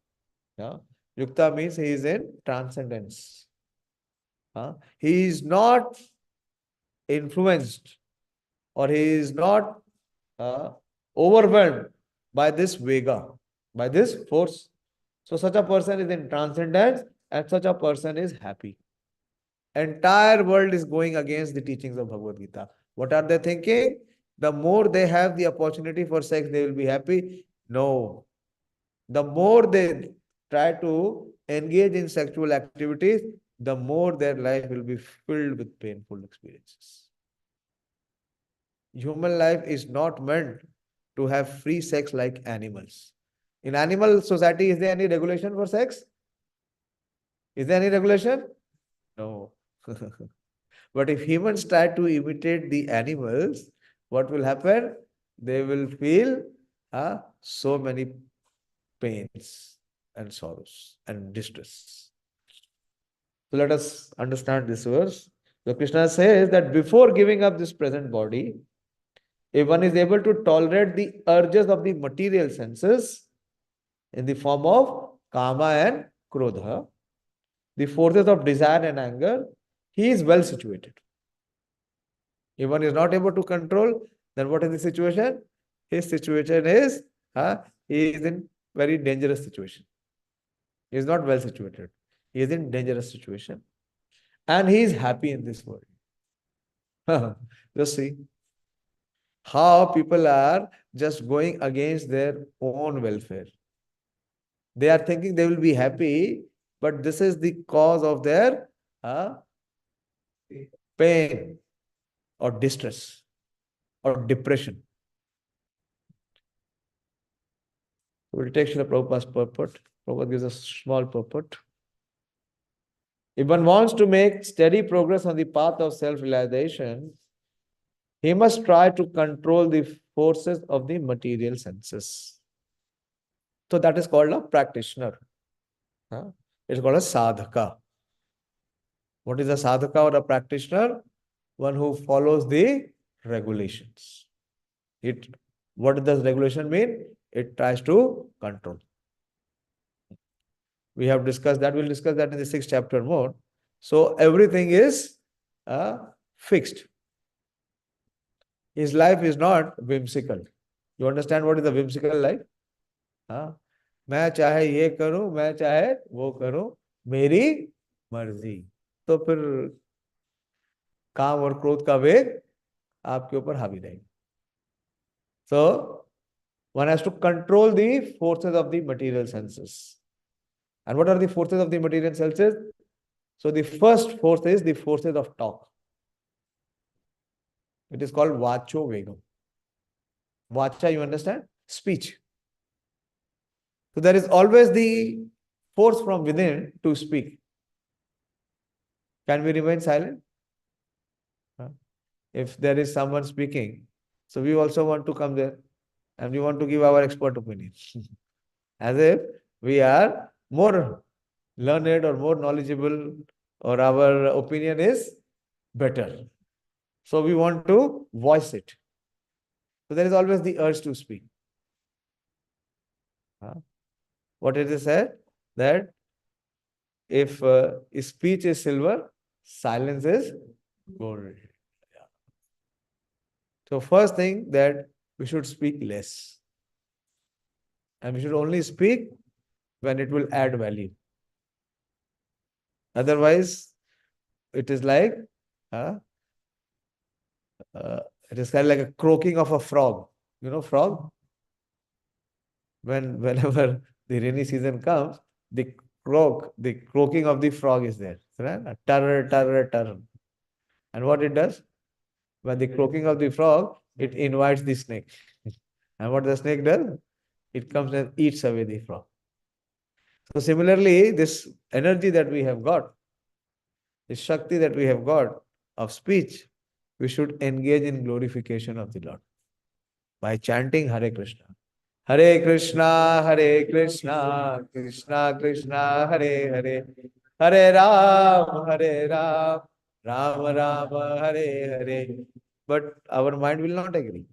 Yeah? Yukta means he is in transcendence. He is not influenced or he is not overwhelmed by this vega, by this force. So such a person is in transcendence and such a person is happy. Entire world is going against the teachings of Bhagavad Gita. What are they thinking? The more they have the opportunity for sex, they will be happy. No. The more they try to engage in sexual activities, the more their life will be filled with painful experiences. Human life is not meant to have free sex like animals. In animal society, is there any regulation for sex? Is there any regulation? No. But if humans try to imitate the animals, what will happen? They will feel so many pains and sorrows and distress. So let us understand this verse. So Krishna says that before giving up this present body, if one is able to tolerate the urges of the material senses in the form of kama and krodha, the forces of desire and anger, he is well situated. If one is not able to control, then what is the situation? His situation is, he is in very dangerous situation. He is not well situated. He is in dangerous situation. And he is happy in this world. Just see how people are just going against their own welfare. They are thinking they will be happy, but this is the cause of their pain or distress or depression. We'll take Srila Prabhupada's purport. Prabhupada gives a small purport. If one wants to make steady progress on the path of self-realization, he must try to control the forces of the material senses. So that is called a practitioner. It's called a sadhaka. What is a sadhaka or a practitioner? One who follows the regulations. What does regulation mean? It tries to control. We have discussed that. We'll discuss that in the 6th chapter more. So everything is fixed. His life is not whimsical. You understand what is a whimsical life? मैं चाहे ये करूं, मैं चाहे वो करूं, मेरी मर्जी. तो फिर काम और क्रोध का वेग आपके ऊपर हावी रहेगा. So one has to control the forces of the material senses. And what are the forces of the material senses? So the first force is the forces of talk. It is called vacho vegam. Vacha, you understand? Speech. So there is always the force from within to speak. Can we remain silent? If there is someone speaking, so we also want to come there and we want to give our expert opinion. As if we are more learned or more knowledgeable, or our opinion is better. So we want to voice it. So there is always the urge to speak. What it is said? That if speech is silver, silence is gold. Yeah. So first thing, that we should speak less. And we should only speak when it will add value. Otherwise, it is like it is kind of like a croaking of a frog. You know frog? Whenever the rainy season comes, the croaking of the frog is there. Right? Turr, turr, turr. And what it does? When the croaking of the frog, it invites the snake. And what the snake does? It comes and eats away the frog. So similarly, this energy that we have got, this Shakti that we have got of speech, we should engage in glorification of the Lord by chanting Hare Krishna. Hare Krishna, Hare Krishna, Krishna Krishna, Hare Hare, Hare Ram, Hare Ram, Ram Ram, Hare Hare. But our mind will not agree.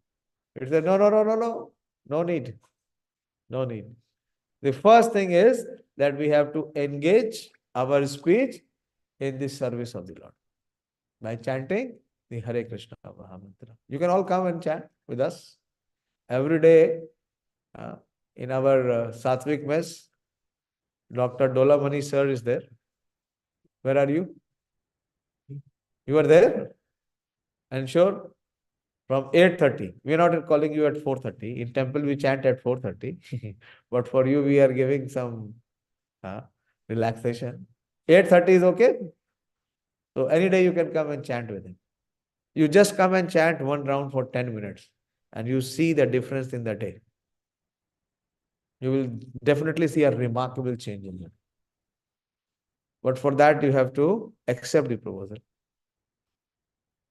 It says, no, no, no, no, no, no need. No need. The first thing is that we have to engage our speech in the service of the Lord by chanting the Hare Krishna Mahamantra. You can all come and chant with us every day. In our Satvik mess, Dr. Dola Mani sir is there. Where are you? You are there? And sure, from 8:30. We are not calling you at 4:30. In temple, we chant at 4:30. But for you, we are giving some relaxation. 8:30 is okay? So any day you can come and chant with him. You just come and chant one round for 10 minutes. And you see the difference in the day. You will definitely see a remarkable change in you. But for that, you have to accept the proposal.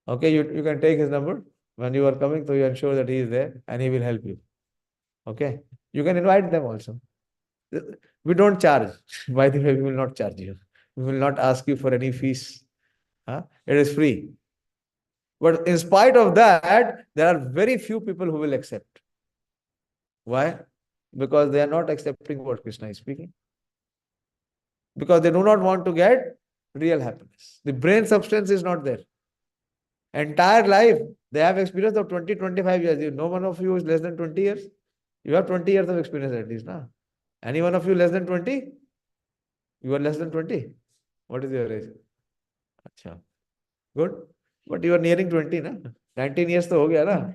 Okay, you can take his number. When you are coming, so you ensure that he is there and he will help you. Okay, you can invite them also. We don't charge. By the way, we will not charge you. We will not ask you for any fees. It is free. But in spite of that, there are very few people who will accept. Why? Because they are not accepting what Krishna is speaking. Because they do not want to get real happiness. The brain substance is not there. Entire life, they have experience of 20, 25 years. No one of you is less than 20 years. You have 20 years of experience at least. Nah? Any one of you less than 20? You are less than 20? What is your age? Achha. Good. But you are nearing 20 ना? 19 years तो हो गया ना?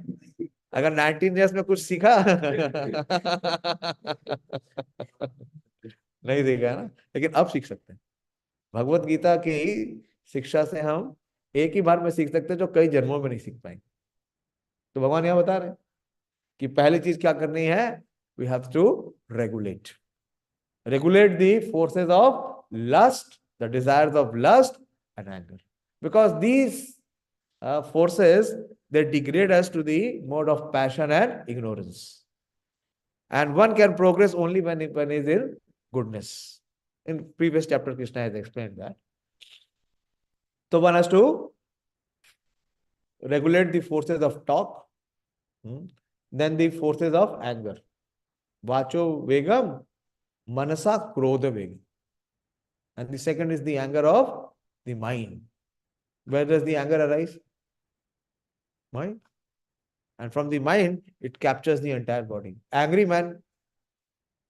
अगर 19 years में कुछ सीखा नहीं सीखा ना, लेकिन अब सीख सकते हैं. भगवत गीता की शिक्षा से हम एक ही बार में सीख सकते हैं जो कई जन्मों में नहीं सीख पाएंगे. तो भगवान यहाँ बता रहे हैं कि पहली चीज क्या करनी है? we have to regulate. Regulate the forces of lust, the desires of lust and anger. Because these forces, they degrade us to the mode of passion and ignorance. And one can progress only when one is in goodness. In previous chapter, Krishna has explained that. So one has to regulate the forces of talk, then the forces of anger. Vacho vegam, manasa krodha vegam. And the second is the anger of the mind. Where does the anger arise? Mind. And from the mind, it captures the entire body. Angry man.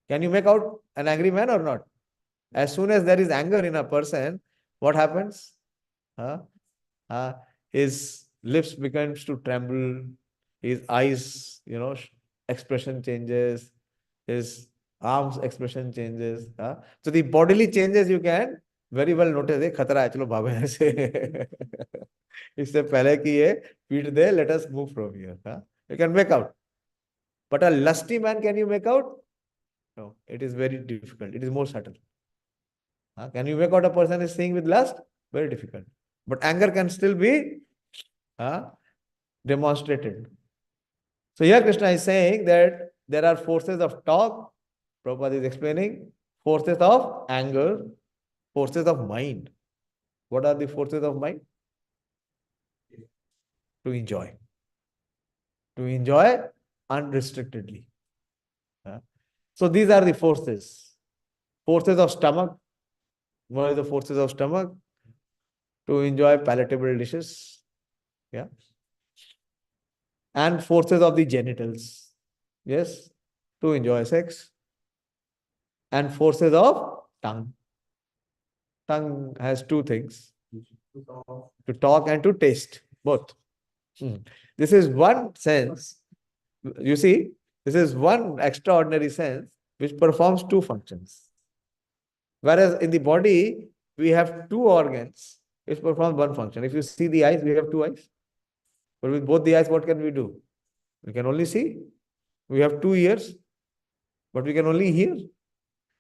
Can you make out an angry man or not? As soon as there is anger in a person, what happens? His lips begins to tremble, his eyes, expression changes, his arms expression changes. So the bodily changes you can very well notice. खतरा है, चलो भागो यहाँ से. इससे पहले कि ये पीट दे, let us move from here. You can make out. But a lusty man, can you make out? No, it is very difficult. It is more subtle. Can you make out a person is seeing with lust? Very difficult. But anger can still be demonstrated. So here Krishna is saying that there are forces of talk, Prabhupada is explaining, forces of anger, forces of mind. What are the forces of mind? To enjoy. To enjoy unrestrictedly. So these are the forces. Forces of stomach. What are the forces of stomach? To enjoy palatable dishes. Yeah. And forces of the genitals. Yes. To enjoy sex. And forces of tongue. Tongue has two things. To talk and to taste. Both. This is one sense. You see, this is one extraordinary sense which performs two functions. Whereas in the body, we have two organs which perform one function. If you see the eyes, we have two eyes. But with both the eyes, what can we do? We can only see. We have two ears, but we can only hear.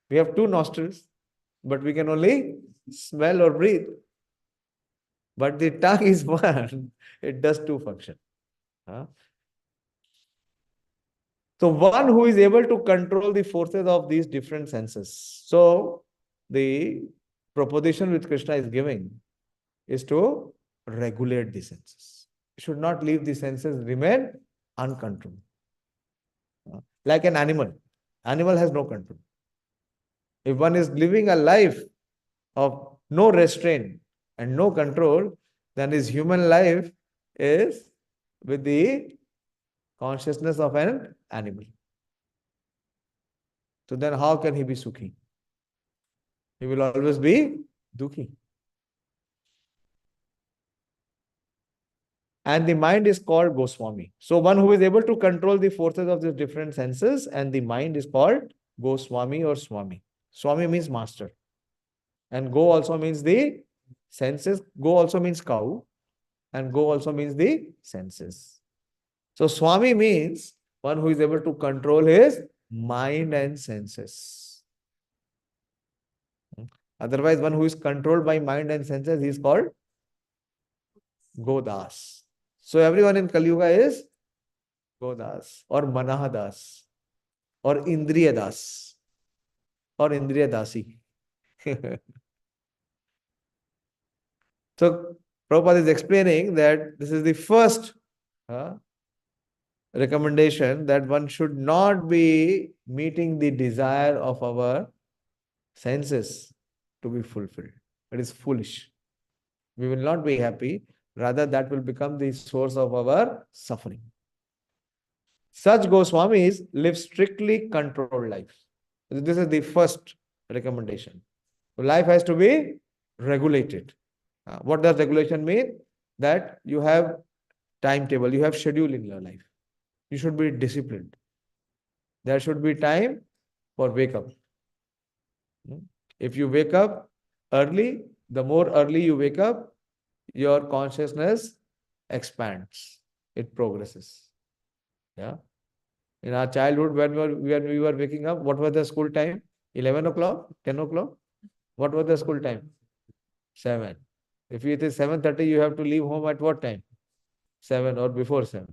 We have two nostrils, but we can only smell or breathe. But the tongue is one. It does two functions. So one who is able to control the forces of these different senses. So the proposition which Krishna is giving is to regulate the senses. You should not leave the senses remain uncontrolled. Like an animal. Animal has no control. If one is living a life of no restraint and no control, then his human life is with the consciousness of an animal. So then how can he be Sukhi? He will always be Dukhi. And the mind is called Goswami. So one who is able to control the forces of these different senses, and the mind is called Goswami or Swami. Swami means master. And Go also means the senses. Go also means cow. And Go also means the senses. So Swami means one who is able to control his mind and senses. Otherwise, one who is controlled by mind and senses, he is called Godas. So everyone in Kali Yuga is Godas or Manahadas or Indriyadas or Indriyadasi. So Prabhupada is explaining that this is the first recommendation, that one should not be meeting the desire of our senses to be fulfilled. It is foolish. We will not be happy. Rather, that will become the source of our suffering. Such Goswamis live strictly controlled life. This is the first recommendation. So life has to be regulated. What does regulation mean? That you have timetable, you have schedule in your life. You should be disciplined. There should be time for wake up. If you wake up early, the more early you wake up, your consciousness expands. It progresses. Yeah. In our childhood, when we were waking up, what was the school time? 11 o'clock? 10 o'clock? What was the school time? 7. If it is 7:30, you have to leave home at what time? 7 or before 7.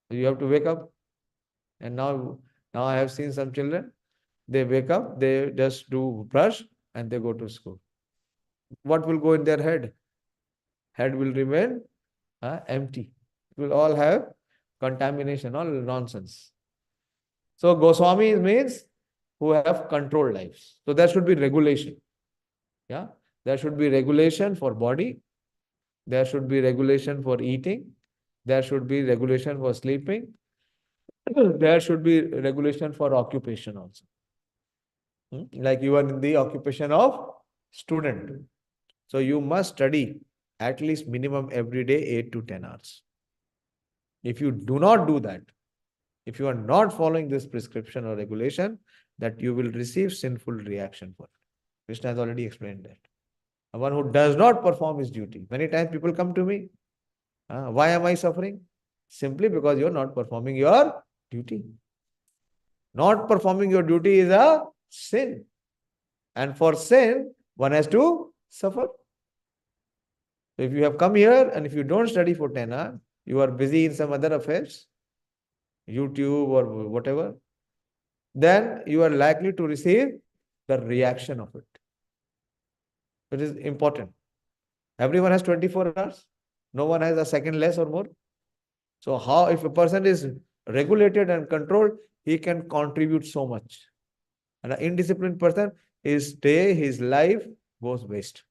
So you have to wake up. And now I have seen some children, they wake up, they just do brush and they go to school. What will go in their head? Head will remain empty. It will all have contamination, all nonsense. So Goswami means who have controlled lives. So there should be regulation. Yeah, there should be regulation for body. There should be regulation for eating. There should be regulation for sleeping. There should be regulation for occupation also. Like you are in the occupation of student. So you must study at least minimum every day 8 to 10 hours. If you do not do that, if you are not following this prescription or regulation, that you will receive sinful reaction for it. Krishna has already explained that. One who does not perform his duty. Many times people come to me, why am I suffering? Simply because you are not performing your duty. Not performing your duty is a sin. And for sin, one has to suffer. So if you have come here and if you don't study for 10 hours, you are busy in some other affairs, YouTube or whatever, then you are likely to receive the reaction of it. It is important. Everyone has 24 hours. No one has a second less or more. So how, if a person is regulated and controlled, he can contribute so much. And an indisciplined person, his day, his life goes waste.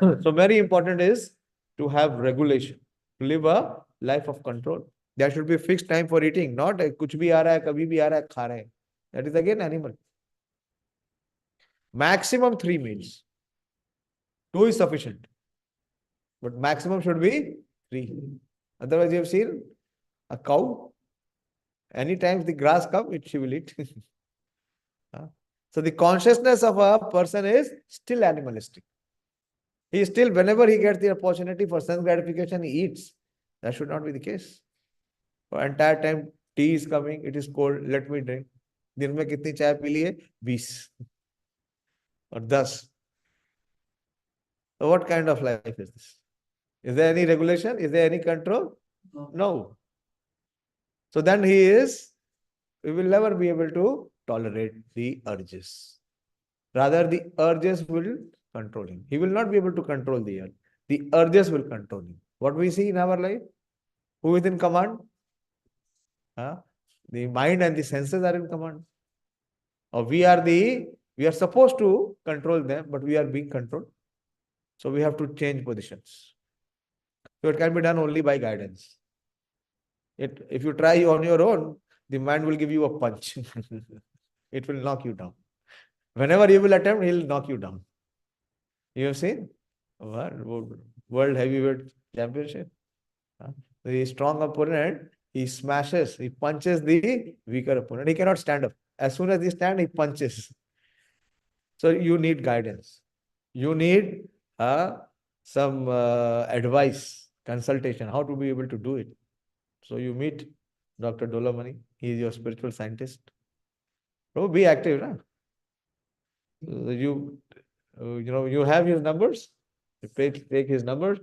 So very important is to have regulation, to live a life of control. There should be fixed time for eating, not kuch bhi aa raha hai, kabhi bhi aa raha hai, kha rahe hai. That is again animal. Maximum 3 meals. 2 is sufficient. But maximum should be 3. Otherwise, you have seen a cow. Anytime the grass comes, she will eat. So the consciousness of a person is still animalistic. He still, whenever he gets the opportunity for sense gratification, he eats. That should not be the case. For entire time, tea is coming, it is cold, let me drink. दिन में कितनी चाय P ली है? 20 or 10. So what kind of life is this? Is there any regulation? Is there any control? No. So then we will never be able to tolerate the urges. Rather, the urges will control him. He will not be able to control the urge. The urges will control him. What we see in our life? Who is in command? The mind and the senses are in command. Or we are supposed to control them, but we are being controlled. So we have to change positions. So it can be done only by guidance. If you try on your own, the mind will give you a punch. It will knock you down. Whenever you will attempt, he will knock you down. You have seen World Heavyweight Championship. The strong opponent, he smashes, he punches the weaker opponent. He cannot stand up. As soon as he stands, he punches. So you need guidance. You need some advice, consultation, how to be able to do it. So you meet Dr. Dolamani. He is your spiritual scientist. So be active, na? You have his numbers. You take his numbers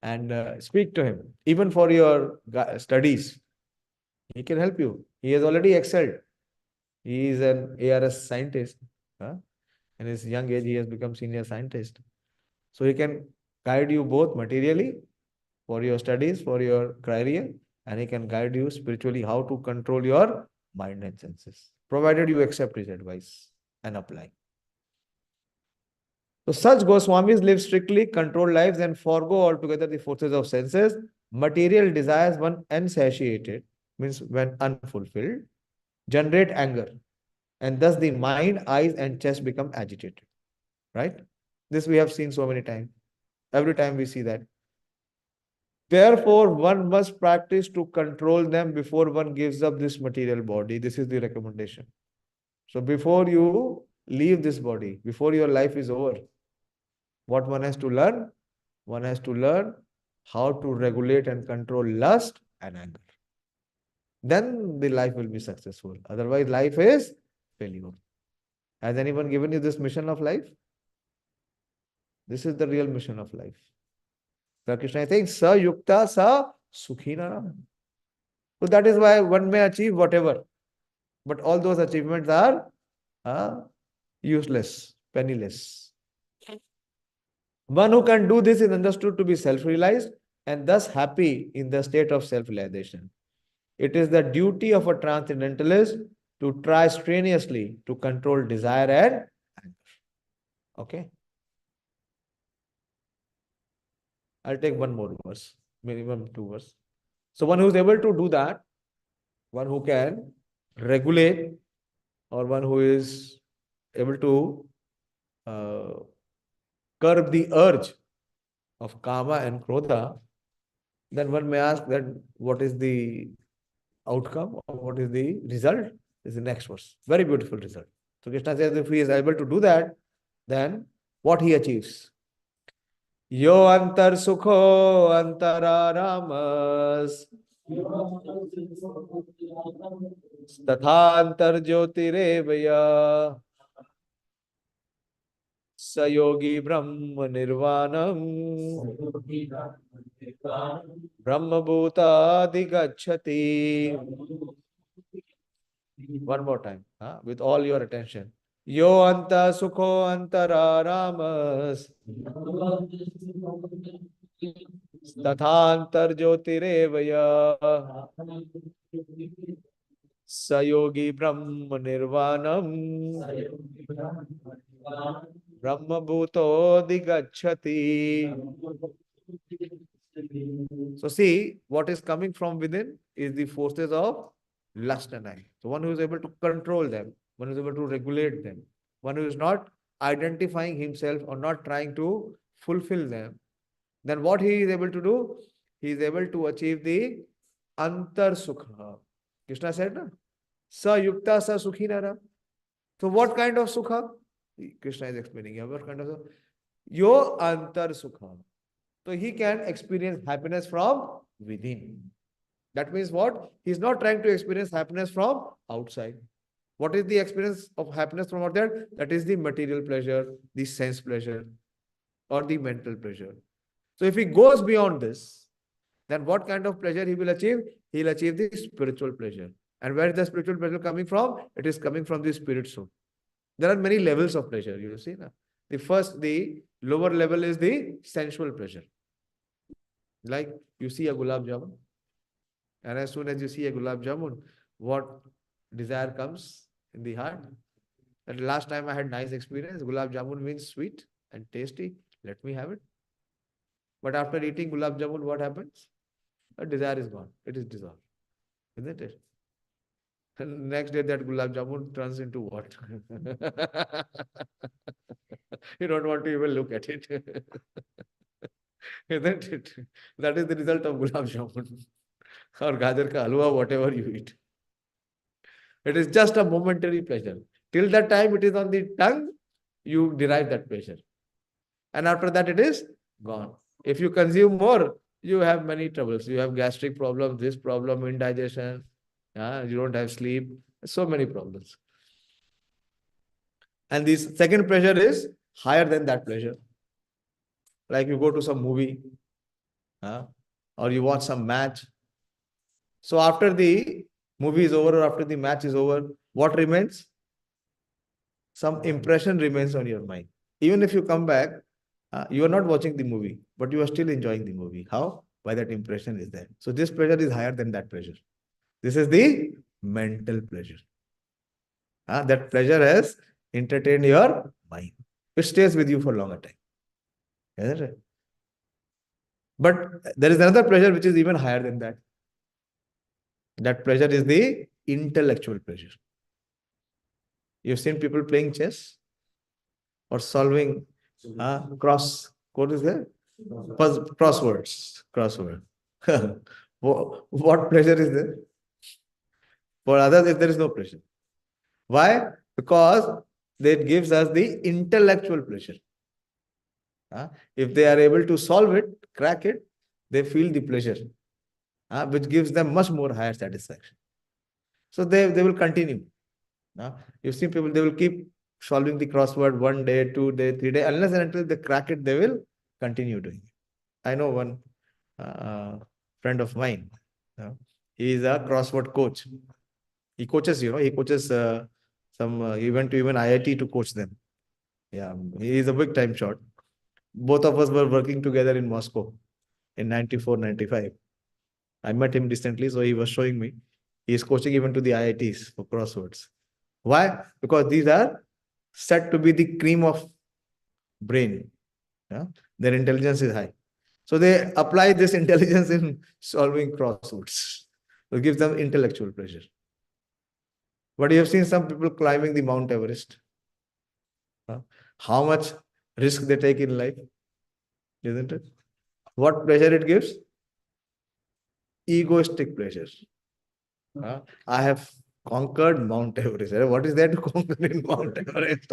and speak to him. Even for your studies, he can help you. He has already excelled. He is an ARS scientist. In his young age, he has become senior scientist. So he can guide you both materially for your studies, for your career, and he can guide you spiritually how to control your mind and senses, provided you accept his advice and apply. So such Goswamis live strictly controlled lives and forego altogether the forces of senses. Material desires, when unsatiated, means when unfulfilled, generate anger. And thus the mind, eyes and chest become agitated. Right? This we have seen so many times. Every time we see that. Therefore, one must practice to control them before one gives up this material body. This is the recommendation. So before you leave this body, before your life is over, what one has to learn? One has to learn how to regulate and control lust and anger. then the life will be successful. Otherwise, life is failure. Has anyone given you this mission of life? This is the real mission of life. So Krishna is saying, sa yukta sa sukhina. So that is why one may achieve whatever. But all those achievements are useless, penniless. One who can do this is understood to be self-realized and thus happy in the state of self-realization. It is the duty of a transcendentalist to try strenuously to control desire and anger. Okay? I'll take one more verse, minimum 2 verses. So one who is able to do that, one who can regulate, or one who is able to curb the urge of kama and krodha, then one may ask that what is the outcome or what is the result? Is the next verse. Very beautiful result. So Krishna says if he is able to do that, then what he achieves? Yo antar sukho antaramas तथा अंतर ज्योतिरेवया स योगी ब्रह्म निर्वाणम ब्रह्मभूताधिगच्छति. One more time, with all your attention. Yo anta sukho antaramas तथांतर ज्योतिरेवया स योगी ब्रह्म निर्वाणम ब्रह्मभूतोऽधिगच्छति. So see, what is coming from within is the forces of lust and anger. So one who is able to control them, one who is able to regulate them, one who is not identifying himself or not trying to fulfill them, then what he is able to do? He is able to achieve the antar sukha. Krishna said, na? Sa yukta sa sukhinara. So what kind of sukha? Krishna is explaining here. What kind of sukha? Yo antar sukha. So he can experience happiness from within. That means what? He is not trying to experience happiness from outside. What is the experience of happiness from out there? That is the material pleasure, the sense pleasure, or the mental pleasure. So if he goes beyond this, then what kind of pleasure he will achieve? He will achieve the spiritual pleasure. And where is the spiritual pleasure coming from? It is coming from the spirit soul. There are many levels of pleasure, you see. Na? The lower level is the sensual pleasure. Like you see a gulab jamun, and as soon as you see a gulab jamun, what desire comes in the heart? And last time I had nice experience, gulab jamun means sweet and tasty. Let me have it. But after eating gulab jamun, what happens? A desire is gone. It is dissolved. Isn't it? And next day that gulab jamun turns into what? You don't want to even look at it. Isn't it? That is the result of gulab jamun. Or gajar ka halwa, whatever you eat. It is just a momentary pleasure. Till that time it is on the tongue, you derive that pleasure. And after that it is gone. If you consume more, you have many troubles. You have gastric problems, this problem, indigestion. You don't have sleep. So many problems. And this second pleasure is higher than that pleasure. Like you go to some movie, or you watch some match. So after the movie is over or after the match is over, what remains? Some impression remains on your mind. Even if you come back, you are not watching the movie, but you are still enjoying the movie. How? Why that impression is there. So this pleasure is higher than that pleasure. This is the mental pleasure. That pleasure has entertained your mind. It stays with you for a longer time. Isn't it? But there is another pleasure which is even higher than that. That pleasure is the intellectual pleasure. You've seen people playing chess or solving what is that? Crossword. What pleasure is there? For others, there is no pleasure. Why? Because that gives us the intellectual pleasure. If they are able to solve it, crack it, they feel the pleasure, which gives them much more higher satisfaction. So they will continue. You've seen people, they will keep solving the crossword 1 day, 2 day, 3 day, unless and until they crack it, they will continue doing it. I know one friend of mine. He is a crossword coach. He coaches, he coaches he went to even IIT to coach them. Yeah, he is a big time shot. Both of us were working together in Moscow in 94, 95. I met him recently, so he was showing me. He is coaching even to the IITs for crosswords. Why? Because these are said to be the cream of brain. Yeah? Their intelligence is high. So they apply this intelligence in solving crosswords. It gives them intellectual pleasure. But you have seen some people climbing the Mount Everest. How much risk they take in life, isn't it? What pleasure it gives? Egoistic pleasure. I have conquered Mount Everest. What is there to conquer in Mount Everest?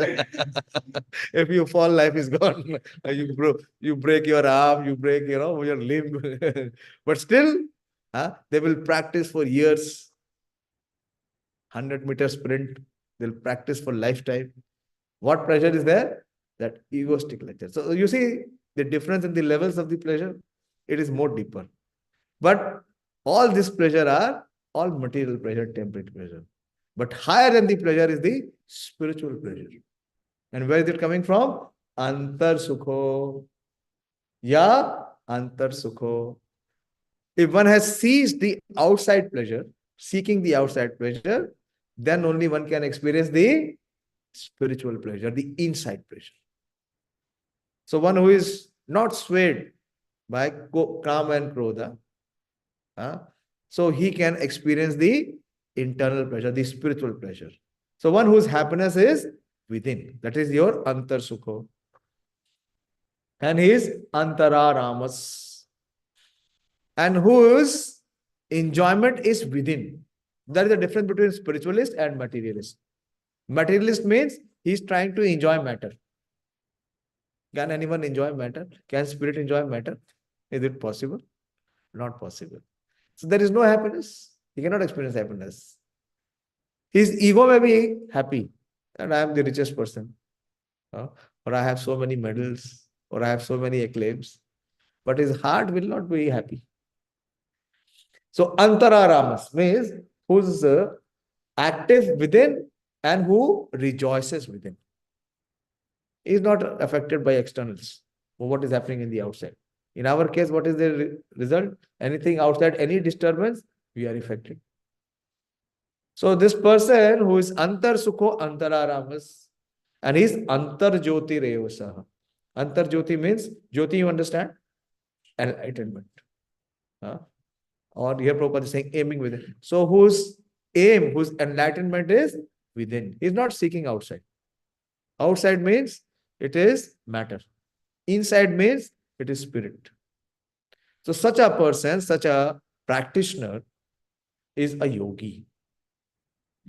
If you fall, life is gone. You break your arm, you break, your limb. But still, they will practice for years. 100-meter sprint, they'll practice for lifetime. What pleasure is there? That egoistic pleasure. So you see the difference in the levels of the pleasure. It is more deeper. But all this pleasure are all material pleasure, temporary pleasure. But higher than the pleasure is the spiritual pleasure. And where is it coming from? Antar Sukho. Ya Antar Sukho. If one has seized the outside pleasure, seeking the outside pleasure, then only one can experience the spiritual pleasure, the inside pleasure. So one who is not swayed by Kama and Krodha, so he can experience the internal pleasure, the spiritual pleasure. So one whose happiness is within, that is your Antar Sukho. And he is Antara Ramas. And whose enjoyment is within. That is the difference between spiritualist and materialist. Materialist means he is trying to enjoy matter. Can anyone enjoy matter? Can spirit enjoy matter? Is it possible? Not possible. So there is no happiness. He cannot experience happiness. His ego may be happy, and I am the richest person, or I have so many medals, or I have so many acclaims, but his heart will not be happy. So Antara Ramas means who's active within and who rejoices within. He is not affected by externals or what is happening in the outside. In our case, what is the result? Anything outside, any disturbance, we are affected. So this person who is Antar Sukho Antara Ramas, and he is Antar Jyoti Reyosaha. Antar Jyoti means, Jyoti you understand? Enlightenment. Or here Prabhupada is saying aiming within. So whose aim, whose enlightenment is within. He is not seeking outside. Outside means it is matter. Inside means it is spirit. So such a person, such a practitioner is a yogi.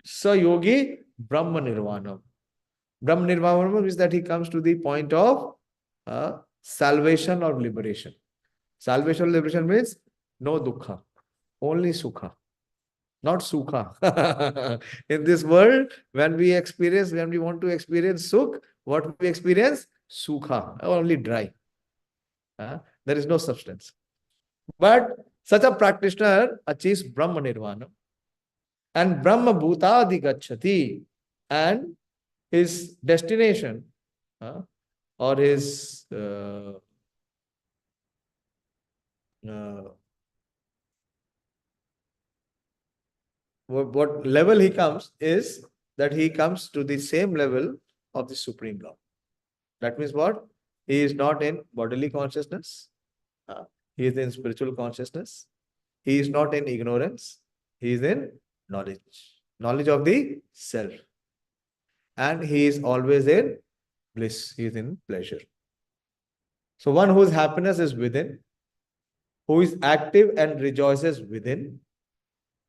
So yogi, Brahma Nirvana. Brahma Nirvana means that he comes to the point of salvation or liberation. Salvation or liberation means no dukkha, only sukha, not sukha. In this world, when we want to experience sukh, what we experience? Sukha, only dry. There is no substance. But such a practitioner achieves Brahma Nirvana and Brahma Bhutadi Gacchati, and his destination or his what level he comes is that he comes to the same level of the Supreme Lord. That means what? He is not in bodily consciousness. He is in spiritual consciousness. He is not in ignorance. He is in knowledge. Knowledge of the self. And he is always in bliss. He is in pleasure. So one whose happiness is within, who is active and rejoices within,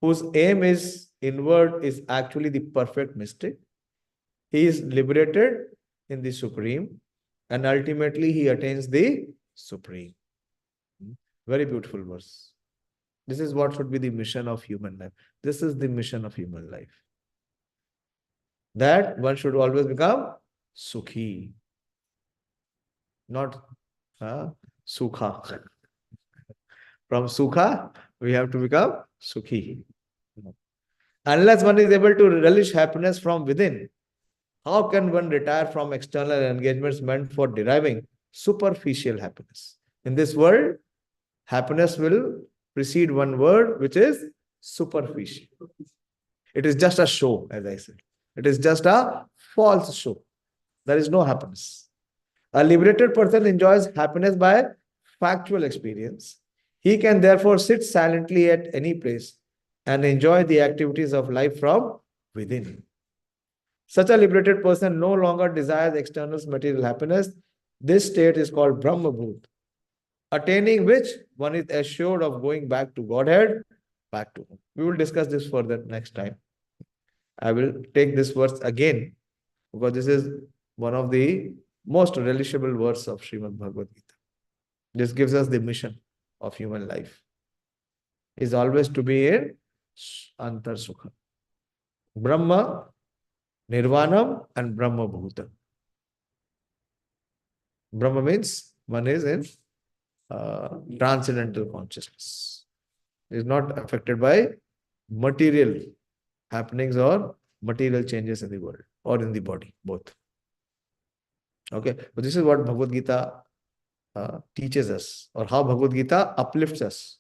whose aim is inward, is actually the perfect mystic. He is liberated in the Supreme, and ultimately he attains the Supreme. Very beautiful verse. This is what should be the mission of human life. This is the mission of human life. That one should always become Sukhi, not Sukha. From Sukha, we have to become Sukhi. Unless one is able to relish happiness from within, how can one retire from external engagements meant for deriving superficial happiness? In this world, happiness will precede one word, which is superficial. It is just a show, as I said. It is just a false show. There is no happiness. A liberated person enjoys happiness by factual experience. He can therefore sit silently at any place and enjoy the activities of life from within. Such a liberated person no longer desires external material happiness. This state is called Brahma Bhut, attaining which one is assured of going back to Godhead, back to him. We will discuss this further next time. I will take this verse again because this is one of the most relishable verse of Srimad Bhagavad Gita. This gives us the mission of human life. Is always to be in Antar Sukha. Brahma, Nirvanam and Brahma Bhuta. Brahma means one is in transcendental consciousness. It is not affected by material happenings or material changes in the world or in the body, both. Okay, so this is what Bhagavad Gita teaches us, or how Bhagavad Gita uplifts us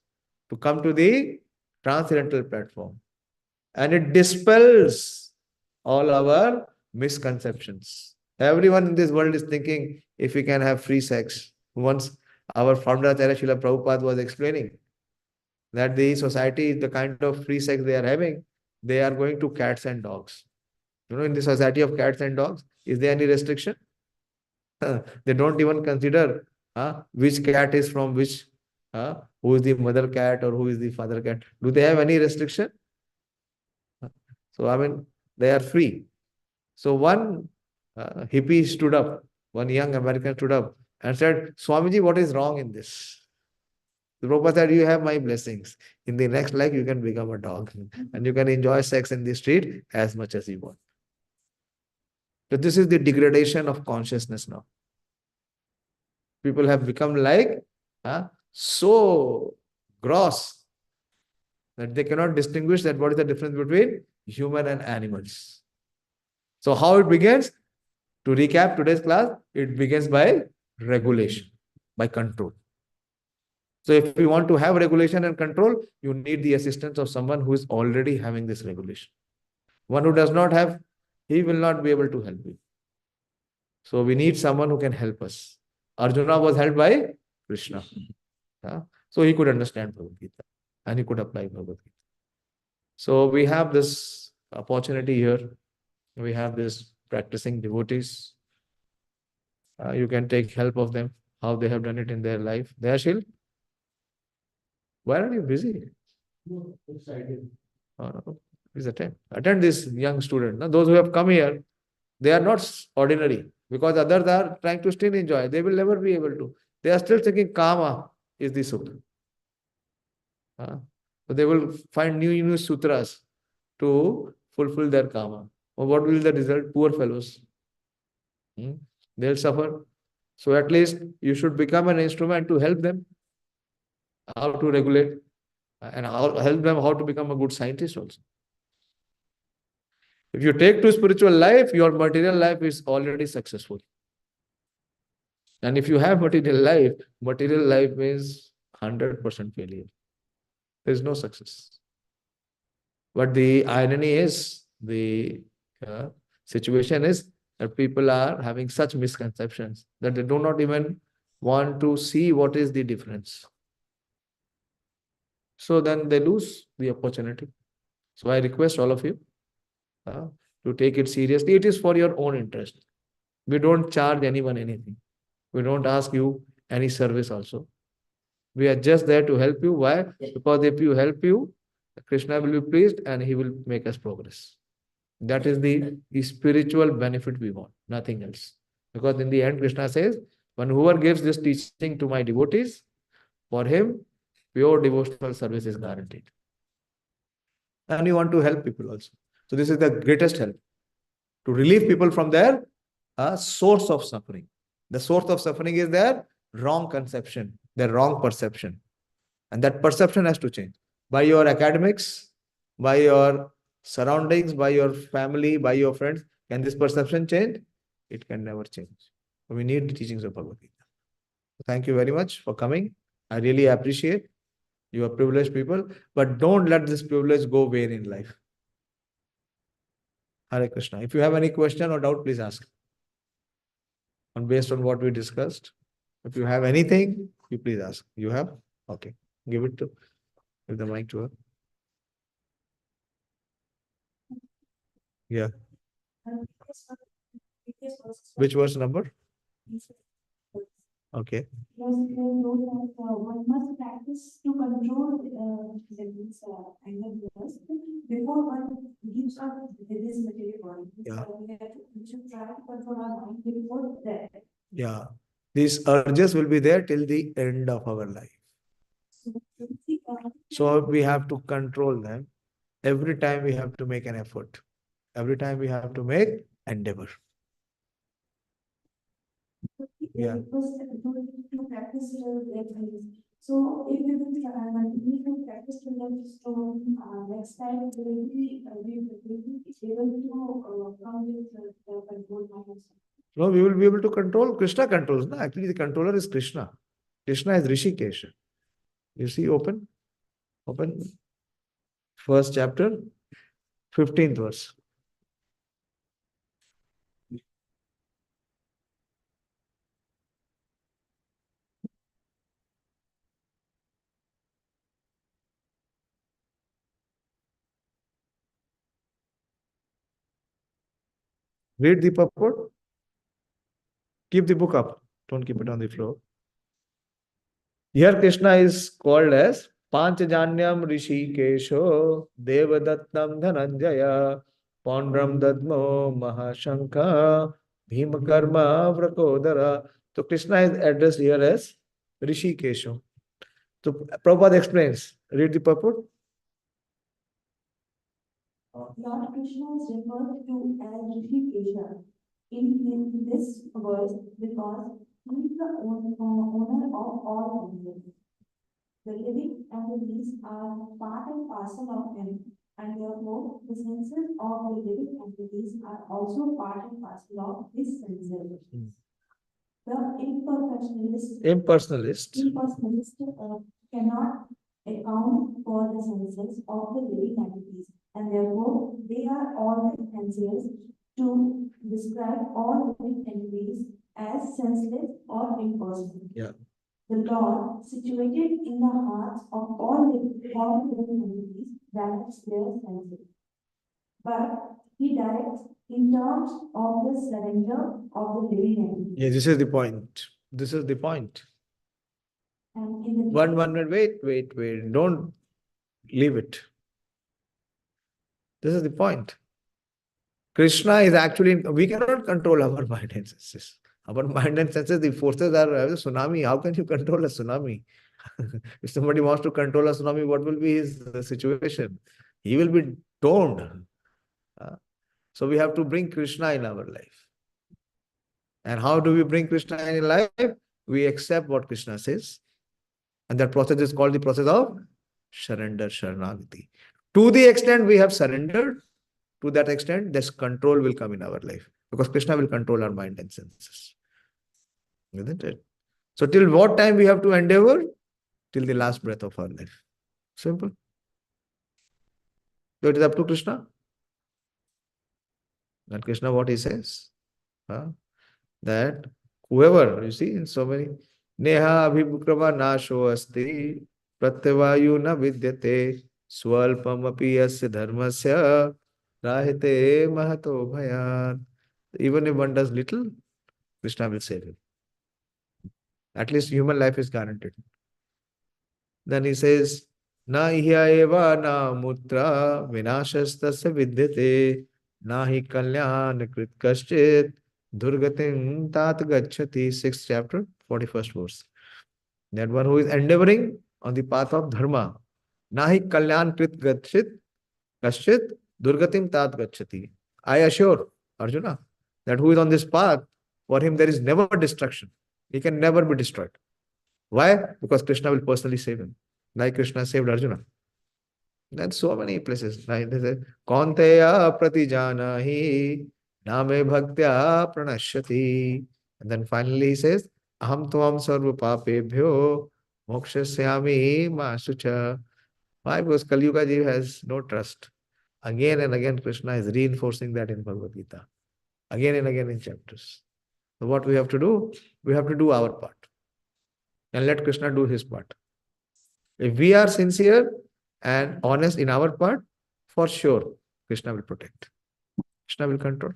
to come to the transcendental platform. And it dispels all our misconceptions. Everyone in this world is thinking if we can have free sex. Once our founder Acharya Srila Prabhupada was explaining that the society, the kind of free sex they are having, they are going to cats and dogs. You know, in the society of cats and dogs, is there any restriction? They don't even consider which cat is from which, who is the mother cat or who is the father cat. Do they have any restriction? So, I mean, they are free. So, one hippie stood up, one young American stood up and said, Swamiji, what is wrong in this? The Prabhupada said, you have my blessings. In the next life, you can become a dog and you can enjoy sex in the street as much as you want. So, this is the degradation of consciousness now. People have become like so gross that they cannot distinguish that what is the difference between human and animals. So how it begins? To recap today's class, it begins by regulation, by control. So if you want to have regulation and control, you need the assistance of someone who is already having this regulation. One who does not have, he will not be able to help you. So we need someone who can help us. Arjuna was helped by Krishna. So he could understand Bhagavad Gita and he could apply Bhagavad Gita. So we have this opportunity here. We have this practicing devotees. You can take help of them, how they have done it in their life. Dayashil, why are you busy? Excited. Please attend. Attend this young student. Now, those who have come here, they are not ordinary because others are trying to still enjoy. They will never be able to. They are still thinking Kama is the Sutra. So they will find new sutras to fulfill their Kama. Or what will be the result? Poor fellows. They'll suffer. So at least you should become an instrument to help them how to regulate and help them how to become a good scientist also. If you take to spiritual life, your material life is already successful. And if you have material life means 100% failure. There is no success. But the irony is, the situation is that people are having such misconceptions that they do not even want to see what is the difference. So then they lose the opportunity. So I request all of you to take it seriously. It is for your own interest. We don't charge anyone anything. We don't ask you any service also. We are just there to help you. Why? Because if you help you, Krishna will be pleased and he will make us progress. That is the spiritual benefit we want, nothing else. Because in the end, Krishna says, when whoever gives this teaching to my devotees, for him, Pure devotional service is guaranteed. And you want to help people also. So this is the greatest help, to relieve people from their source of suffering. The source of suffering is their wrong conception, their wrong perception. And that perception has to change by your academics, by your surroundings, by your family, by your friends. Can this perception change? It can never change. We need the teachings of Bhagavad Gita. Thank you very much for coming. I really appreciate. You are privileged people, but don't let this privilege go where in life. Hare Krishna. If you have any question or doubt, please ask. And based on what we discussed, if you have anything, you please ask. You have? Okay. Give the mic to her. Yeah. Which verse number? Okay. One must practice to control anger before one gives up this material body. Yeah. We should try to control our mind before that. Yeah. These urges will be there till the end of our life. So we have to control them. Every time we have to make an effort. Every time we have to make endeavor. Yeah. To practice so if we will continue to practice to them, so next time we will be able to come with the control mind. No, we will be able to control. Krishna controls. No? Actually, the controller is Krishna. Krishna is Rishikesh. You see, open. First chapter, 15th verse. Read the purport. Keep the book up. Don't keep it on the floor. Here Krishna is called as Panchajanyam Rishikesho Devadattam Dhananjaya Pondram Dadmo Mahashankha Bhimakarma Vrakodara. So Krishna is addressed here as Rishikesho. So Prabhupada explains. Read the purport. Lord Krishna is referred to as Rishikesha in this verse because he is the owner of all things. The living entities are part and parcel of him, and therefore the senses of the living entities are also part and parcel of his senses. The impersonalist cannot account for the senses of the living entities, and therefore they are always anxious to describe all living entities as senseless or impersonal. Yeah. The Lord, situated in the hearts of all living entities, directs their senses. But he directs in terms of the surrender of the living entities. Yeah, this is the point. This is the point. And in the One minute, wait. Don't leave it. This is the point. Krishna is actually, we cannot control our mind and senses. Our mind and senses, the forces are a tsunami. How can you control a tsunami? If somebody wants to control a tsunami, what will be his situation? He will be drowned. So we have to bring Krishna in our life. And how do we bring Krishna in life? We accept what Krishna says. And that process is called the process of surrender, Sharanagati. To the extent we have surrendered, to that extent, this control will come in our life. Because Krishna will control our mind and senses. Isn't it? So till what time we have to endeavor? Till the last breath of our life. Simple. So it is up to Krishna. And Krishna, what he says? That whoever, you see, in so many, Neha abhibukrama nasho asti pratyavayu na vidyate swalpam api yasya dharmasya rahite mahato bhayan. Even if one does little, Krishna will save him. At least human life is guaranteed. Then he says, Na ihya eva na mutra vinashastasya vidyate nahi kalyan krit kaschit durgatim tat gacchati. 6th chapter, 41st verse. That one who is endeavoring on the path of dharma. Nahi kalyan krit gachit kaschit durgatim tat gachati. I assure Arjuna that who is on this path, for him there is never destruction. He can never be destroyed. Why? Because Krishna will personally save him. Like Krishna saved Arjuna. Then so many places. Like they say, Kaunteya pratijanahi name bhaktya pranashyati. And then finally he says, Aham tvam sarva papebhyo mokshasyami masucha. Why? Because Kali Yuga Jiva has no trust. Again and again, Krishna is reinforcing that in Bhagavad Gita. Again and again in chapters. So what we have to do? We have to do our part. And let Krishna do his part. If we are sincere and honest in our part, for sure, Krishna will protect. Krishna will control.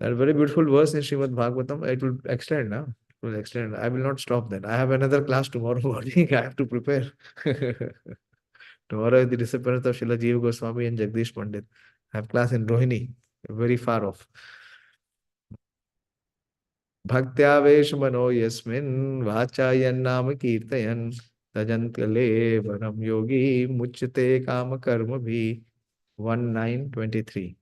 That very beautiful verse in Srimad Bhagavatam, it will extend now. It will extend. I will not stop then. I have another class tomorrow morning. I have to prepare. Tomorrow is the disappearance of Srila Jiva Goswami and Jagdish Pandit. I have class in Rohini, very far off. Bhaktiavesh mano yasmin vachayan nama kirtayan tajantale varam yogi muchate kama karma bhi 1923.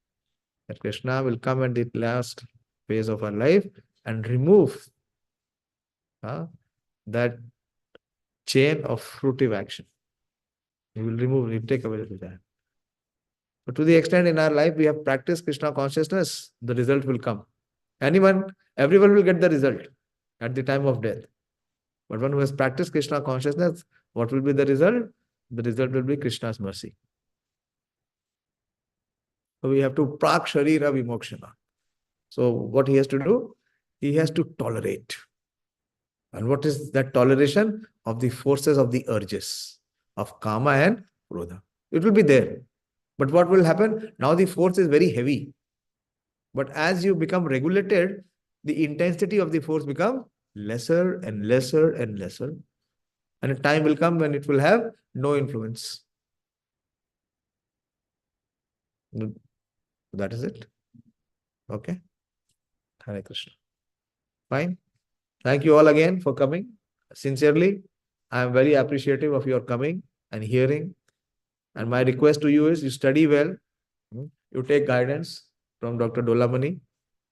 That Krishna will come at the last phase of our life and remove that chain of fruitive action. He will remove, he will take away that. But to the extent in our life we have practiced Krishna consciousness, the result will come. Everyone will get the result at the time of death. But one who has practiced Krishna consciousness, what will be the result? The result will be Krishna's mercy. So we have to prak sharira vimokshana. So what he has to do? He has to tolerate. And what is that toleration? Of the forces of the urges of kama and krodha. It will be there. But what will happen? Now the force is very heavy. But as you become regulated, the intensity of the force becomes lesser and lesser and lesser. And a time will come when it will have no influence. That is it. Okay. Hare Krishna. Fine. Thank you all again for coming. Sincerely, I am very appreciative of your coming and hearing. And my request to you is you study well. You take guidance from Dr. Dolamani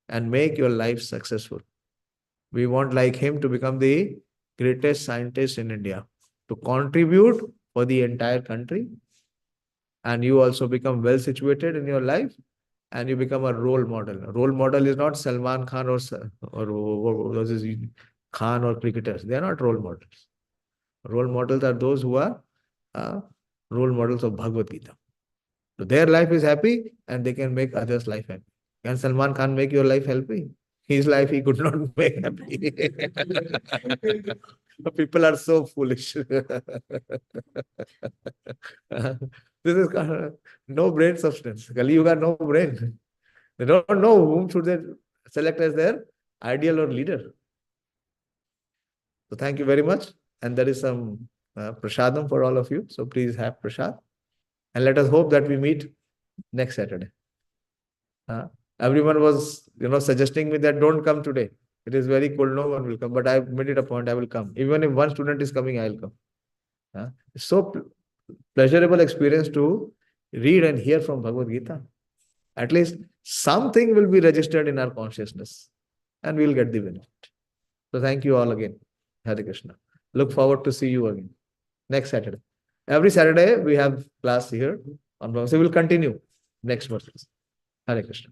and make your life successful. We want, like him, to become the greatest scientist in India, to contribute for the entire country. And you also become well situated in your life and you become a role model. A role model is not Salman Khan or Khan or cricketers. They are not role models. Role models are those who are role models of Bhagavad Gita. So their life is happy and they can make others' life happy. Can Salman Khan make your life happy? His life he could not make happy. People are so foolish. This is no brain substance. Kali Yuga, no brain. They don't know whom should they select as their ideal or leader. So thank you very much. And there is some prasadam for all of you. So please have prasad. And let us hope that we meet next Saturday. Everyone was, suggesting me that don't come today. It is very cold. No one will come. But I made it a point. I will come. Even if one student is coming, I will come. It's so pleasurable experience to read and hear from Bhagavad Gita. At least something will be registered in our consciousness and we will get the benefit. So thank you all again. Hare Krishna. Look forward to see you again next Saturday. Every Saturday we have class here on Brahma. So we will continue next verses. Hare Krishna.